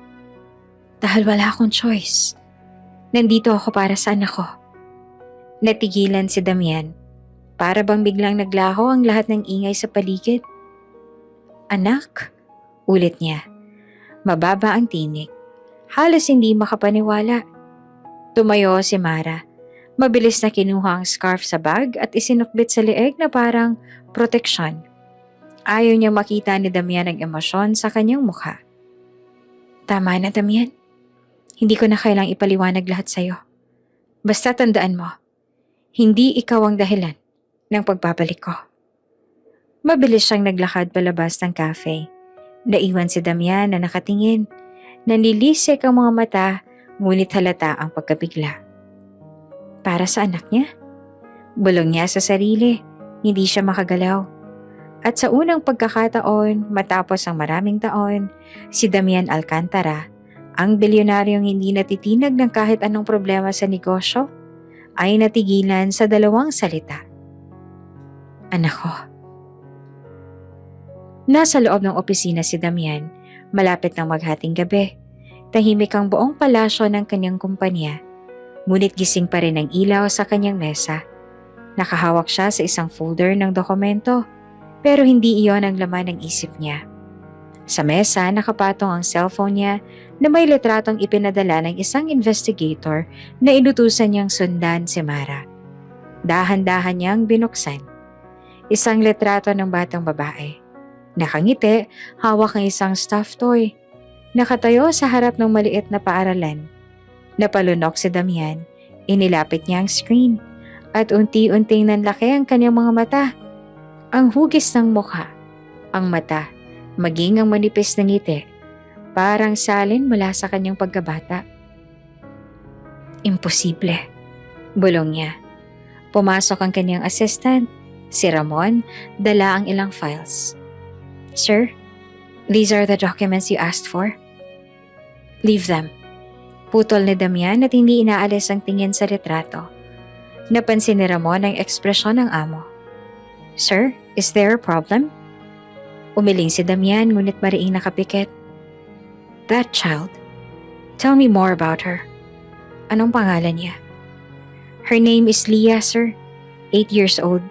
Dahil wala akong choice. Nandito ako para sa anak ko. Natigilan si Damian. Para bang biglang naglaho ang lahat ng ingay sa paligid. Anak? Ulit niya. Mababa ang tinig. Halos hindi makapaniwala. Tumayo si Mara. Mabilis na kinuha ang scarf sa bag at isinukbit sa leeg na parang proteksyon. Ayaw niyang makita ni Damian ang emosyon sa kanyang mukha. Tama na, Damian. Hindi ko na kailang ipaliwanag lahat sa'yo. Basta tandaan mo, hindi ikaw ang dahilan ng pagbabalik ko. Mabilis siyang naglakad palabas ng cafe. Naiwan si Damian na nakatingin. Nanilisik ang mga mata, ngunit halata ang pagkabigla. Para sa anak niya? Bulong niya sa sarili, hindi siya makagalaw. At sa unang pagkakataon, matapos ang maraming taon, si Damian Alcantara, ang bilyonaryong hindi natitinag ng kahit anong problema sa negosyo, ay natigilan sa dalawang salita. Anak ko. Nasa loob ng opisina si Damian, malapit ng maghating gabi. Tahimik ang buong palasyo ng kanyang kumpanya, ngunit gising pa rin ang ilaw sa kanyang mesa. Nakahawak siya sa isang folder ng dokumento, pero hindi iyon ang laman ng isip niya. Sa mesa, nakapatong ang cellphone niya na may litratong ipinadala ng isang investigator na inutusan niyang sundan si Mara. Dahan-dahan niyang binuksan. Isang litrato ng batang babae. Nakangiti, hawak ng isang stuffed toy. Nakatayo sa harap ng maliit na paaralan. Napalunok si Damian. Inilapit niya ang screen. At unti-unting nanlaki ang kanyang mga mata. Ang hugis ng mukha. Ang mata. Maging ang manipis na ngiti. Parang salin mula sa kanyang pagkabata. Imposible. Bulong niya. Pumasok ang kanyang assistant. Si Ramon, dala ang ilang files. Sir, these are the documents you asked for. Leave them. Putol ni Damian at hindi inaalis ang tingin sa litrato. Napansin ni Ramon ang ekspresyon ng amo. Sir, is there a problem? Umiling si Damian ngunit mariing nakapikit. That child. Tell me more about her. Anong pangalan niya? Her name is Leah, sir. 8 years old.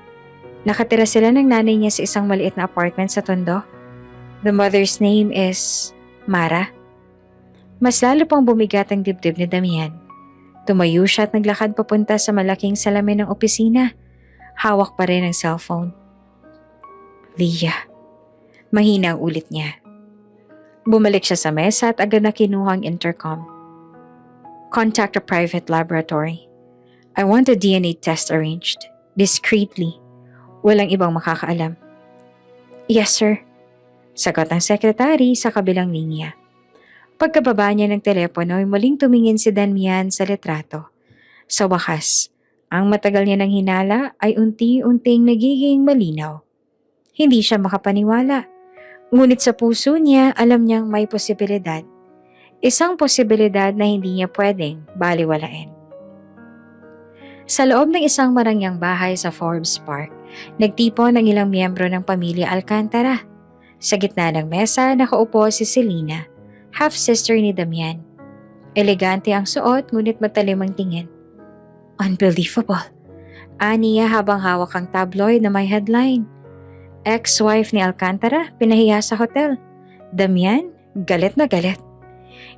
Nakatira sila ng nanay niya sa isang maliit na apartment sa Tondo. The mother's name is Mara. Mas lalo pang bumigat ang dibdib ni Damian. Tumayo siya at naglakad papunta sa malaking salamin ng opisina. Hawak pa rin ang cellphone. Leah. Mahina ang ulit niya. Bumalik siya sa mesa at agad na kinuha ang intercom. Contact a private laboratory. I want a DNA test arranged. Discreetly. Walang ibang makakaalam. Yes, sir. Sagot ng sekretary sa kabilang linya. Pagkababa niya ng telepono ay muling tumingin si Damian sa litrato. Sa wakas, ang matagal niya ng hinala ay unti-unting nagiging malinaw. Hindi siya makapaniwala. Ngunit sa puso niya alam niyang may posibilidad. Isang posibilidad na hindi niya pwedeng baliwalain. Sa loob ng isang marangyang bahay sa Forbes Park, nagtipon ang ilang miyembro ng pamilya Alcantara. Sa gitna ng mesa, nakaupo si Selena, half-sister ni Damian. Elegante ang suot ngunit matalim ang tingin. Unbelievable. Aniya habang hawak ang tabloid na may headline. Ex-wife ni Alcantara, pinahiya sa hotel. Damian, galit na galit.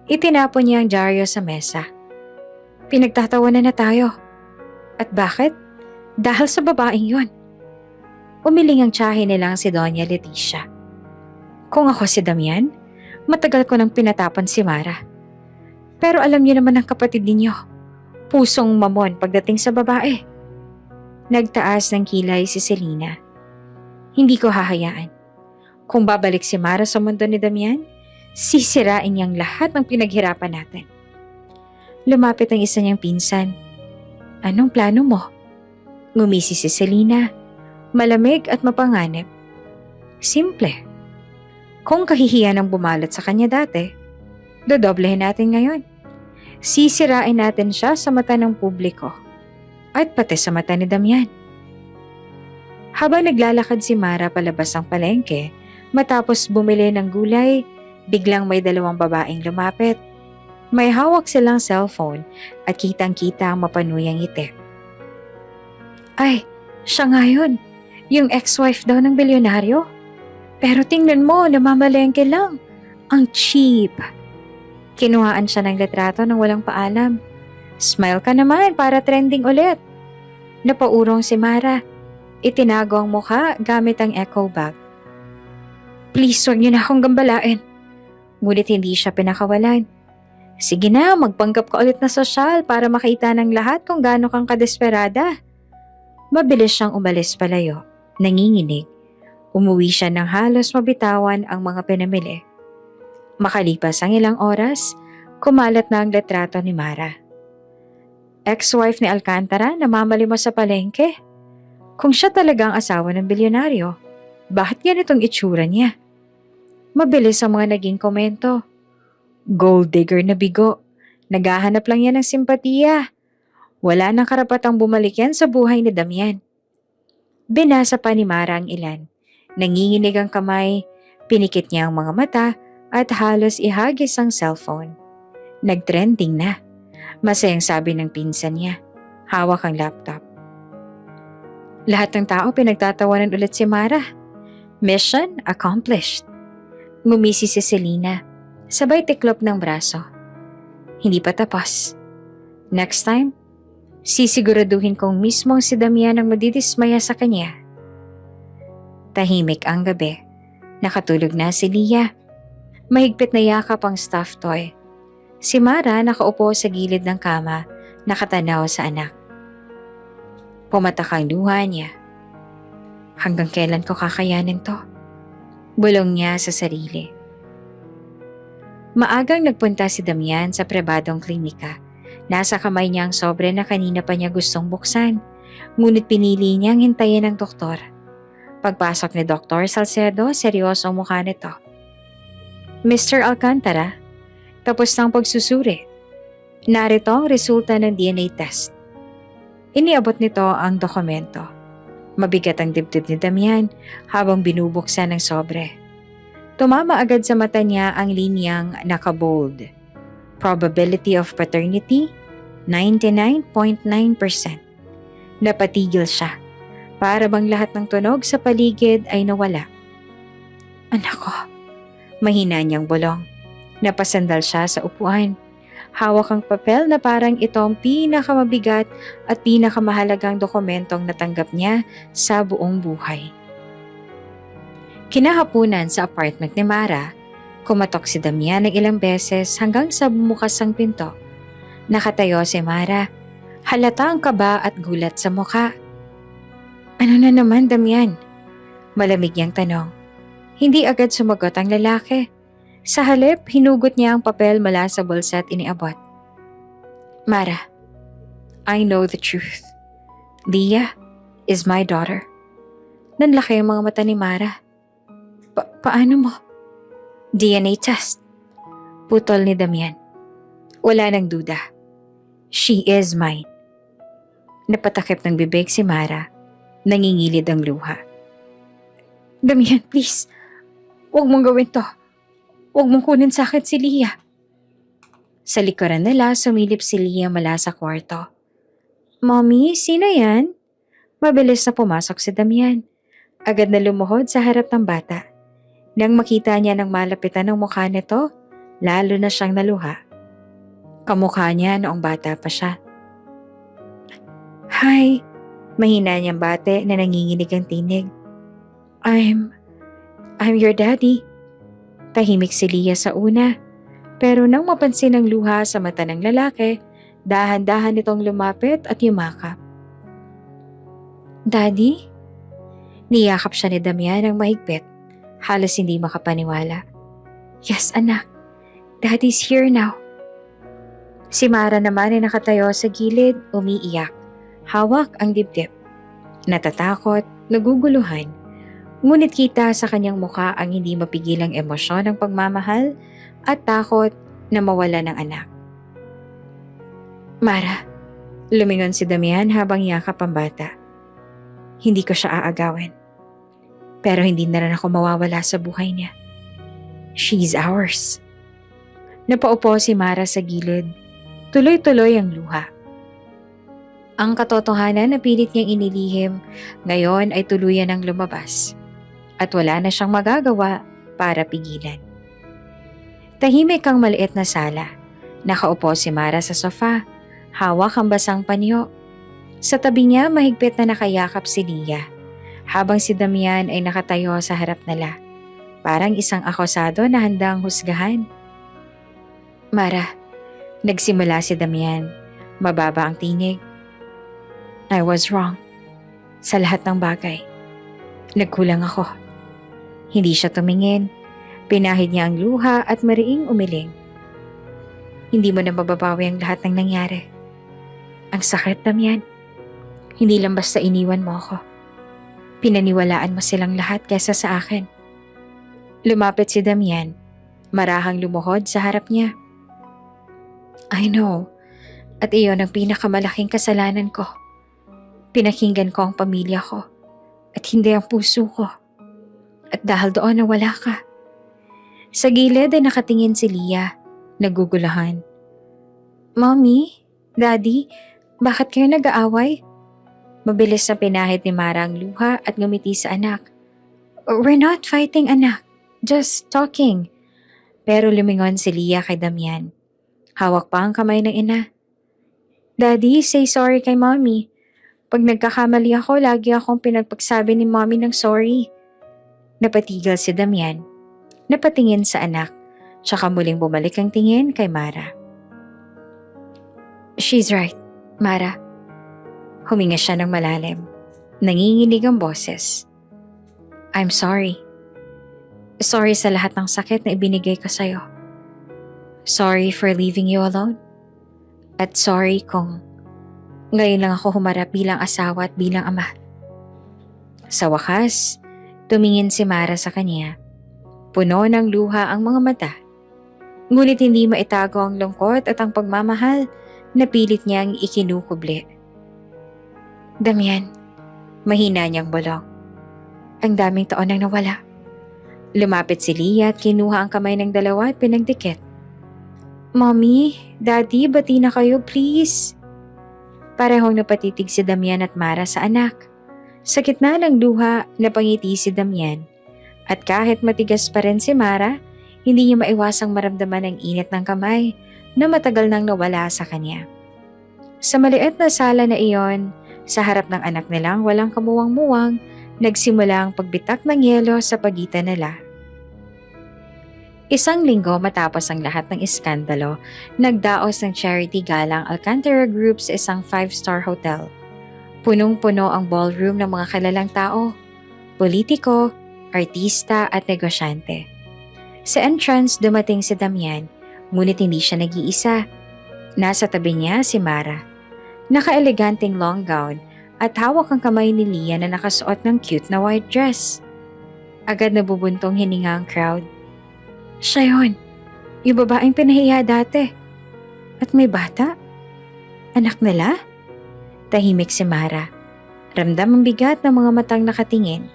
Itinapon niya ang dyaryo sa mesa. Pinagtatawanan na tayo. At bakit? Dahil sa babaeng yon. Umiling ang tiyahin nilang si Doña Leticia. Kung ako si Damian, matagal ko nang pinatapon si Mara. Pero alam niyo naman ang kapatid ninyo. Pusong mamon pagdating sa babae. Nagtaas ng kilay si Selena. Hindi ko hahayaan. Kung babalik si Mara sa mundo ni Damian, sisirain niyang lahat ng pinaghirapan natin. Lumapit ang isa niyang pinsan. Anong plano mo? Ngumisi si Selena, malamig at mapanganib. Simple. Kung kahihiyan ang bumalat sa kanya dati, dodoblehin natin ngayon. Sisirain natin siya sa mata ng publiko at pati sa mata ni Damian. Habang naglalakad si Mara palabas ng palengke, matapos bumili ng gulay, biglang may dalawang babaeng lumapit. May hawak silang cellphone at kitang-kita ang mapanuyang ngiti. Ay, siya nga yun. Yung ex-wife daw ng bilyonaryo. Pero tingnan mo, namamalengke lang. Ang cheap. Kinuhaan siya ng litrato nang walang paalam. Smile ka naman para trending ulit. Napaurong si Mara. Itinago ang mukha gamit ang echo bag. Please, huwag niyo na akong gambalain. Ngunit hindi siya pinakawalan. Sige na, magpanggap ka ulit na sosyal para makita ng lahat kung gaano kang kadesperada. Mabilis siyang umalis palayo, nanginginig. Umuwi siya ng halos mabitawan ang mga pinamili. Makalipas ang ilang oras, kumalat na ang litrato ni Mara. Ex-wife ni Alcantara namamalimos sa palengke. Kung siya talaga ang asawa ng bilyonaryo, bakit ganitong itsura niya? Mabilis ang mga naging komento. Gold digger na bigo. Naghahanap lang yan ng simpatiya. Wala nang karapatang bumalik yan sa buhay ni Damian. Binasa pa ni Mara ang ilan. Nanginginig ang kamay, pinikit niya ang mga mata at halos ihagis ang cellphone. Nagtrending na. Masayang sabi ng pinsan niya. Hawak ang laptop. Lahat ng tao pinagtatawanan ulit si Mara. Mission accomplished. Ngumisi si Selena. Sabay tiklop ng braso. Hindi pa tapos. Next time, sisiguraduhin kong mismo si Damian ang madidismaya sa kanya. Tahimik ang gabi. Nakatulog na si Lia. Mahigpit na yakap ang stuffed toy. Si Mara nakaupo sa gilid ng kama, nakatanaw sa anak. Pumatak ang luha niya. Hanggang kailan ko kakayanin to? Bulong niya sa sarili. Maagang nagpunta si Damian sa pribadong klinika. Nasa kamay niya ang sobre na kanina pa niya gustong buksan, ngunit pinili niyang hintayin ang doktor. Pagpasok ni Dr. Salcedo, seryoso ang mukha nito. Mr. Alcantara, tapos ng pagsusuri. Narito ang resulta ng DNA test. Iniabot nito ang dokumento. Mabigat ang dibdib ni Damian habang binubuksan ng sobre. Tumama agad sa mata niya ang linyang nakabold. Probability of paternity, 99.9%. Napatigil siya. Para bang lahat ng tunog sa paligid ay nawala. Anak ko, mahina niyang bulong. Napasandal siya sa upuan. Hawak ang papel na parang ito ang pinakamabigat at pinakamahalagang dokumentong natanggap niya sa buong buhay. Kinahapunan sa apartment ni Mara, kumatok si Damian ng ilang beses hanggang sa bumukas ang pinto. Nakatayo si Mara. Halata ang kaba at gulat sa mukha. Ano na naman, Damian? Malamig niyang tanong. Hindi agad sumagot ang lalaki. Sa halip, hinugot niya ang papel mula sa bulsa at iniabot. Mara, I know the truth. Leah is my daughter. Nanlaki ang mga mata ni Mara. Paano mo? DNA test. Putol ni Damian. Wala nang duda. She is mine. Napatakip ng bibig si Mara. Nangingilid ang luha. Damian, please. Huwag mong gawin to. Huwag mong kunin sa akin si Leah. Sa likuran nila, sumilip si Leah mula sa kwarto. Mommy, sino yan? Mabilis na pumasok si Damian. Agad na lumuhod sa harap ng bata. Nang makita niya ng malapitan ng mukha nito, lalo na siyang naluha. Kamukha niya noong bata pa siya. Hi, mahina niyang bate na nanginginig ang tinig. I'm your daddy. Tahimik si Leah sa una, pero nang mapansin ang luha sa mata ng lalaki, dahan-dahan itong lumapit at yumakap. Daddy? Niyakap siya ni Damian ng mahigpit, halos hindi makapaniwala. Yes, anak. Daddy's here now. Si Mara naman ay nakatayo sa gilid, umiiyak. Hawak ang dibdib. Natatakot, naguguluhan. Ngunit kita sa kanyang mukha ang hindi mapigilang emosyon ng pagmamahal at takot na mawala ng anak. Mara, lumingon si Damian habang yakap ang bata. Hindi ko siya aagawin. Pero hindi na rin ako mawawala sa buhay niya. She's ours. Napaupo si Mara sa gilid. Tuloy-tuloy ang luha. Ang katotohanan na pilit niyang inilihim, ngayon ay tuluyan ng lumabas. At wala na siyang magagawa para pigilan. Tahimik ang maliit na sala. Nakaupo si Mara sa sofa, hawak ang basang panyo. Sa tabi niya mahigpit na nakayakap si Leah, habang si Damian ay nakatayo sa harap nila, parang isang akusado na handang husgahan. Mara, nagsimula si Damian, mababa ang tinig. I was wrong. Sa lahat ng bagay. Nagkulang ako. Hindi siya tumingin. Pinahid niya ang luha at mariing umiling. Hindi mo na mababawi ang lahat ng nangyari. Ang sakit, Damian. Hindi lang basta iniwan mo ako. Pinaniwalaan mo silang lahat kesa sa akin. Lumapit si Damian. Marahang lumuhod sa harap niya. I know. At iyon ang pinakamalaking kasalanan ko. Pinakinggan ko ang pamilya ko at hindi ang puso ko. At dahil doon nawala ka. Sa gilid ay nakatingin si Leah, nagugulahan. Mommy, Daddy, bakit kayo nag-aaway? Mabilis na pinahid ni Mara ang luha at ngumiti sa anak. We're not fighting, anak. Just talking. Pero lumingon si Leah kay Damian. Hawak pa ang kamay ng ina. Daddy, say sorry kay Mommy. Pag nagkakamali ako, lagi akong pinagpagsabi ni Mommy ng sorry. Napatigil si Damian. Napatingin sa anak, tsaka muling bumalik ang tingin kay Mara. She's right, Mara. Huminga siya ng malalim. Nanginginig ang boses. I'm sorry. Sorry sa lahat ng sakit na ibinigay ko sa'yo. Sorry for leaving you alone. At sorry kung ngayon lang ako humarap bilang asawa at bilang ama. Sa wakas, tumingin si Mara sa kanya. Puno ng luha ang mga mata. Ngunit hindi maitago ang lungkot at ang pagmamahal na pilit niyang ikinukubli. Damian, mahina niyang bulong. Ang daming taon nang nawala. Lumapit si Leah at kinuha ang kamay ng dalawa at pinagdikit. Mommy, Daddy, bati na kayo please. Parehong napatitig si Damian at Mara sa anak. Sa gitna ng luha, napangiti si Damian. At kahit matigas pa rin si Mara, hindi niya maiwasang maramdaman ang init ng kamay na matagal nang nawala sa kanya. Sa maliit na sala na iyon, sa harap ng anak nilang walang kamuwang-muwang, nagsimula ang pagbitak ng yelo sa pagitan nila. Isang linggo matapos ang lahat ng iskandalo, nagdaos ng charity galang Alcantara Group sa isang 5-star hotel. Punong-puno ang ballroom ng mga kilalang tao, politiko, artista at negosyante. Sa entrance dumating si Damian, ngunit hindi siya nag-iisa. Nasa tabi niya si Mara. Naka-eleganting long gown at hawak ang kamay ni Leah na nakasuot ng cute na white dress. Agad nabubuntong hininga ang crowd. Siya yun, yung babaeng pinahiya dati. At may bata? Anak nila? Tahimik si Mara. Ramdam ang bigat ng mga matang nakatingin.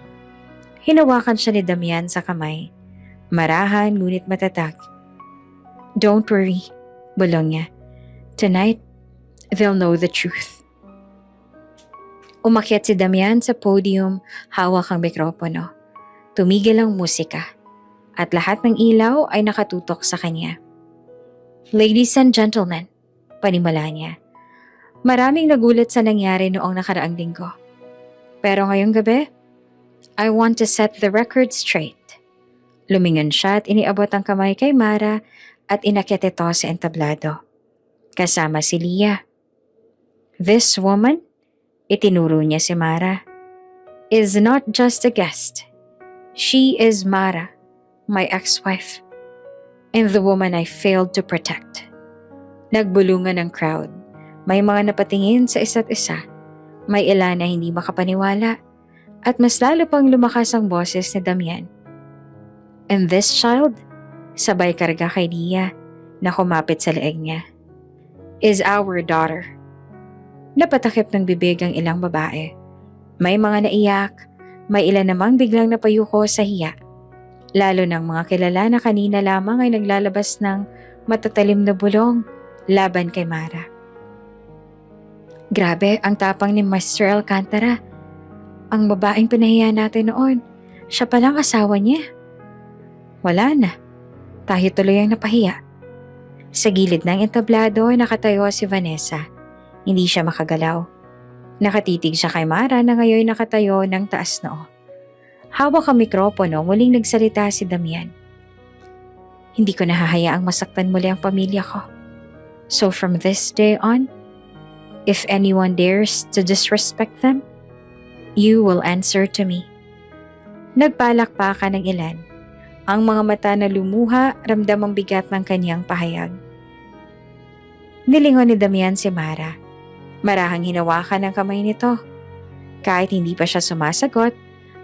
Hinawakan siya ni Damian sa kamay. Marahan ngunit matatag. "Don't worry," bulong niya. "Tonight, they'll know the truth." Umakyat si Damian sa podium, hawak ang mikropono. Tumigil ang musika, at lahat ng ilaw ay nakatutok sa kanya. "Ladies and gentlemen," panimula niya. Maraming nagulat sa nangyari noong nakaraang linggo. Pero ngayong gabi, I want to set the record straight. Lumingon siya at iniabot ang kamay kay Mara at inakyat ito sa entablado. Kasama si Leah. "This woman," itinuro niya si Mara, "is not just a guest. She is Mara, my ex-wife, and the woman I failed to protect." Nagbulungan ang crowd. May mga napatingin sa isa't isa. May ilan na hindi makapaniwala. At mas lalo pang lumakas ang boses ni Damian. "And this child," sabay karga kay Leah na kumapit sa leeg niya, "is our daughter." Napatakip ng bibig ang ilang babae. May mga naiyak, may ilan namang biglang napayuko sa hiya. Lalo ng mga kilala na kanina lamang ay naglalabas ng matatalim na bulong laban kay Mara. Grabe ang tapang ni Mr. Alcantara. Ang babaeng pinahiya natin noon, siya palang asawa niya. Wala na, tayo tuloy ang napahiya. Sa gilid ng entablado ay nakatayo si Vanessa. Hindi siya makagalaw. Nakatitig siya kay Mara na ngayon nakatayo ng taas noo. Hawak ang mikropono, muling nagsalita si Damian. "Hindi ko nahahayaang masaktan muli ang pamilya ko. So from this day on, if anyone dares to disrespect them, you will answer to me." Nagpalakpakan ng ilan. Ang mga mata na lumuha, ramdam ang bigat ng kanyang pahayag. Nilingon ni Damian si Mara. Marahang hinawakan ang kamay nito. Kahit hindi pa siya sumasagot,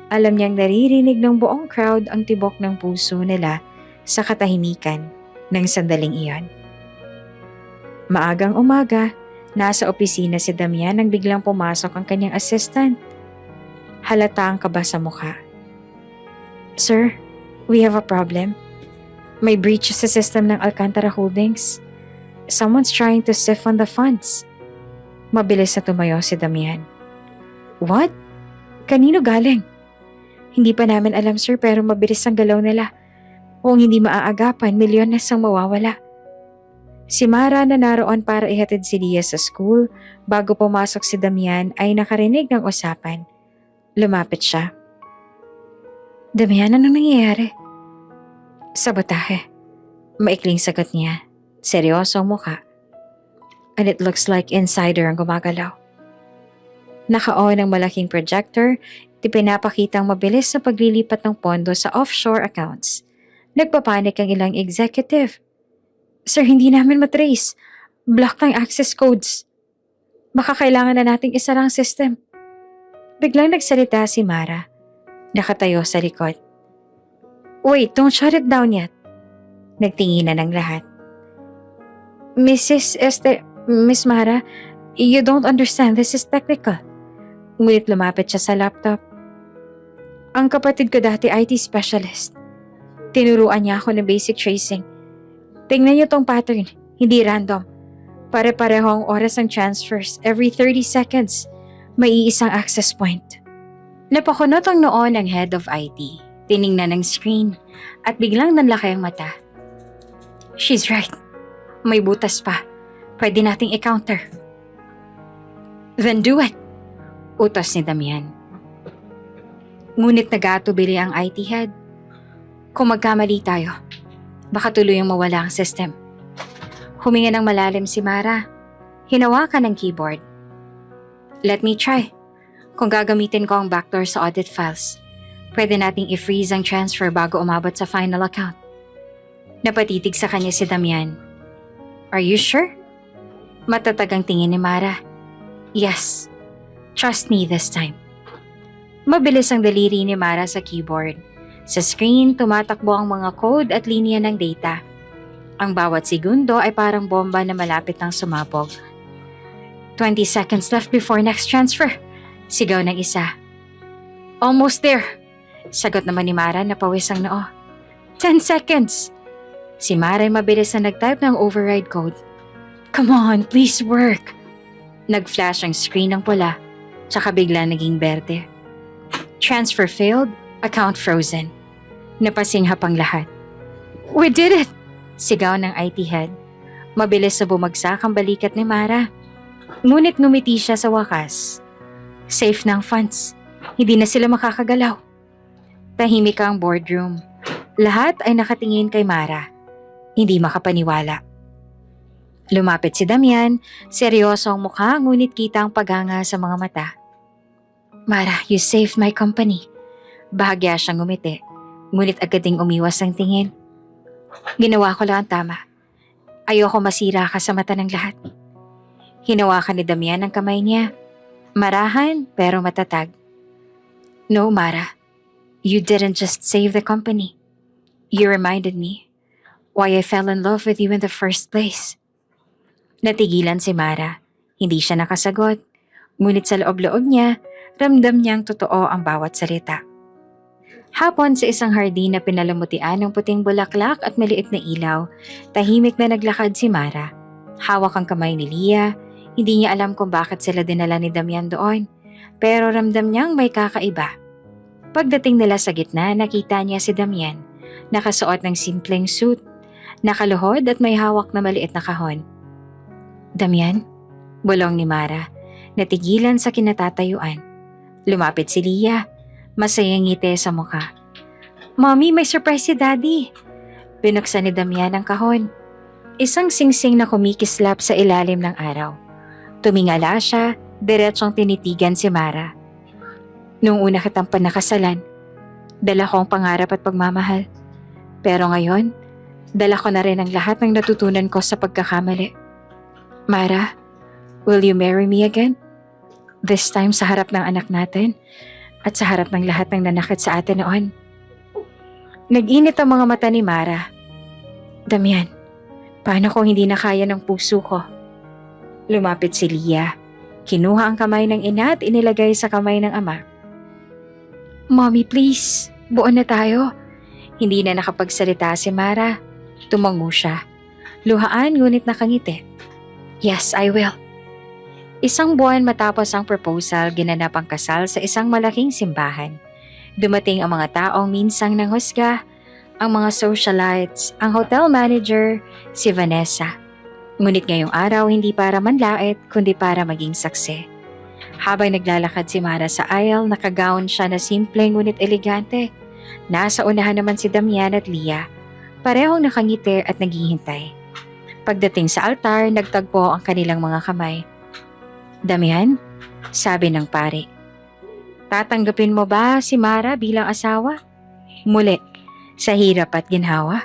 alam niyang naririnig ng buong crowd ang tibok ng puso nila sa katahimikan ng sandaling iyon. Maagang umaga, nasa opisina si Damian nang biglang pumasok ang kanyang assistant. Halata ang kaba sa mukha. "Sir, we have a problem. May breach sa system ng Alcantara Holdings. Someone's trying to siphon the funds." Mabilis na tumayo si Damian. "What? Kanino galing?" "Hindi pa namin alam, sir, pero mabilis ang galaw nila. Kung hindi maaagapan, milyones ang mawawala." Si Mara na naroon para ihatid si Leah sa school bago pumasok si Damian ay nakarinig ng usapan. Lumapit siya. "Damian, anong nangyayari?" "Sabotahe." Maikling sagot niya. Seryoso ang mukha. "And it looks like insider ang gumagalaw." Naka-on ang malaking projector, pinapakitang mabilis na paglilipat ng pondo sa offshore accounts. Nagpapanik ang ilang executive. "Sir, hindi namin matrace. Block ng access codes. Baka kailangan na nating isara ang system." Biglang nagsalita si Mara. Nakatayo sa likod. "Wait, don't shut it down yet." Nagtinginan ng lahat. Miss Mara, you don't understand. This is technical." Ngunit lumapit siya sa laptop. "Ang kapatid ko dati IT specialist. Tinuruan niya ako ng basic tracing. Tingnan niyo tong pattern, hindi random. Pare-pareho ang oras ng transfers. Every 30 seconds, may iisang access point." Napakunot ang noon ng head of IT. Tiningnan ng screen at biglang nanlaki ang mata. "She's right. May butas pa. Pwede nating i-counter." "Then do it," utos ni Damian. Ngunit nag-aatubili ang IT head. "Kung magkamali tayo, baka tuluyang mawala ang system." Huminga ng malalim si Mara. Hinawakan ang keyboard. "Let me try. Kung gagamitin ko ang backdoor sa audit files, pwede nating i-freeze ang transfer bago umabot sa final account." Napatitig sa kanya si Damian. "Are you sure?" Matatag ang tingin ni Mara. "Yes. Trust me this time." Mabilis ang daliri ni Mara sa keyboard. Sa screen, tumatakbo ang mga code at linya ng data. Ang bawat segundo ay parang bomba na malapit ng sumabog. 20 seconds left before next transfer. Sigaw ng isa. Almost there. Sagot naman ni Mara na pawis ang noo. 10 seconds. Si Mara ay mabilis na nag-type ng override code. Come on, please work. Nag-flash ang screen ng pula, tsaka bigla naging berde. Transfer failed, account frozen. Napasinghap ang lahat. We did it! Sigaw ng IT head. Mabilis na bumagsak ang balikat ni Mara. Ngunit ngumiti siya sa wakas. Safe ng funds. Hindi na sila makakagalaw. Tahimik ang boardroom. Lahat ay nakatingin kay Mara. Hindi makapaniwala. Lumapit si Damian, seryoso ang mukha ngunit kita ang paganga sa mga mata. Mara, you saved my company. Bahagya siyang ngumiti, ngunit agad ding umiwas ang tingin. Ginawa ko lang ang tama. Ayoko masira ka sa mata ng lahat. Hinawakan ni Damian ang kamay niya. Marahan pero matatag. No, Mara. You didn't just save the company. You reminded me why I fell in love with you in the first place. Natigilan si Mara. Hindi siya nakasagot. Ngunit sa loob-loob niya, ramdam niyang totoo ang bawat salita. Hapon sa isang hardin na pinalamutian ng puting bulaklak at maliit na ilaw, tahimik na naglakad si Mara. Hawak ang kamay ni Lia. Hindi niya alam kung bakit sila dinala ni Damian doon, pero ramdam niyang may kakaiba. Pagdating nila sa gitna, nakita niya si Damian. Nakasuot ng simpleng suit, nakaluhod at may hawak na maliit na kahon. Damian? Bulong ni Mara. Natigilan sa kinatatayuan. Lumapit si Lia. Masayang ngiti sa mukha. Mommy, may surprise si Daddy. Binuksan ni Damian ang kahon. Isang singsing na kumikislap sa ilalim ng araw. Tumingala siya, diretsong tinitigan si Mara. Noong una kitang panakasalan, dala ko ang pangarap at pagmamahal. Pero ngayon, dala ko na rin ang lahat ng natutunan ko sa pagkakamali. Mara, will you marry me again? This time sa harap ng anak natin at sa harap ng lahat ng nanakit sa atin noon. Nag-init ang mga mata ni Mara. Damian, paano kung hindi na kaya ng puso ko? Lumapit si Lia. Kinuha ang kamay ng ina at inilagay sa kamay ng ama. Mommy, please. Buo na tayo. Hindi na nakapagsalita si Mara. Tumango siya. Luhaan ngunit nakangiti. Yes, I will. Isang buwan matapos ang proposal, ginanap ang kasal sa isang malaking simbahan. Dumating ang mga taong minsang nanghusga, ang mga socialites, ang hotel manager, si Vanessa. Ngunit ngayong araw hindi para manlait kundi para maging saksi. Habang naglalakad si Mara sa aisle, nakagaon siya na simple ngunit elegante. Nasa unahan naman si Damian at Lia, parehong nakangiti at naghihintay. Pagdating sa altar, nagtagpo ang kanilang mga kamay. Damian, sabi ng pari, tatanggapin mo ba si Mara bilang asawa? Muli, sa hirap at ginhawa.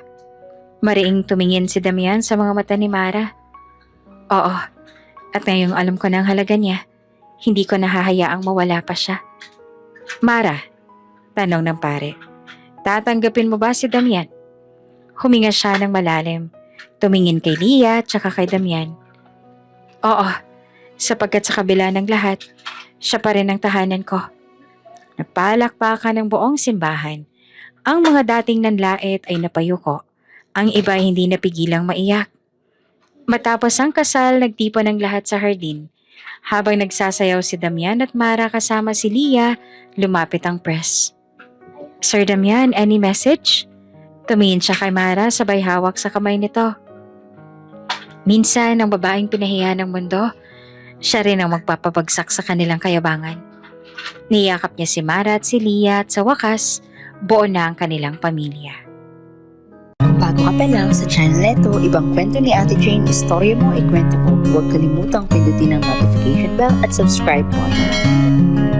Mariing tumingin si Damian sa mga mata ni Mara. Oo, at ngayong alam ko na ang halaga niya, hindi ko nahahayaang mawala pa siya. Mara, tanong ng pare, tatanggapin mo ba si Damian? Huminga siya ng malalim, tumingin kay Lia at saka kay Damian. Oo, sapagkat sa kabila ng lahat, siya pa rin ang tahanan ko. Nagpalakpakan ng buong simbahan. Ang mga dating nanlait ay napayuko. Ang iba ay hindi napigilang maiyak. Matapos ang kasal, nagtipon ang lahat sa hardin. Habang nagsasayaw si Damian at Mara kasama si Lia, lumapit ang press. Sir Damian, any message? Tumingin siya kay Mara sabay hawak sa kamay nito. Minsan, ang babaeng pinahiya ng mundo, siya rin ang magpapabagsak sa kanilang kayabangan. Niyakap niya si Mara at si Lia at sa wakas, buo na ang kanilang pamilya. Kung bago ka pa lang sa channel neto, ibang kwento ni Ate Jane, istorya mo, ikwento ko. Huwag kalimutang pindutin ang notification bell at subscribe button.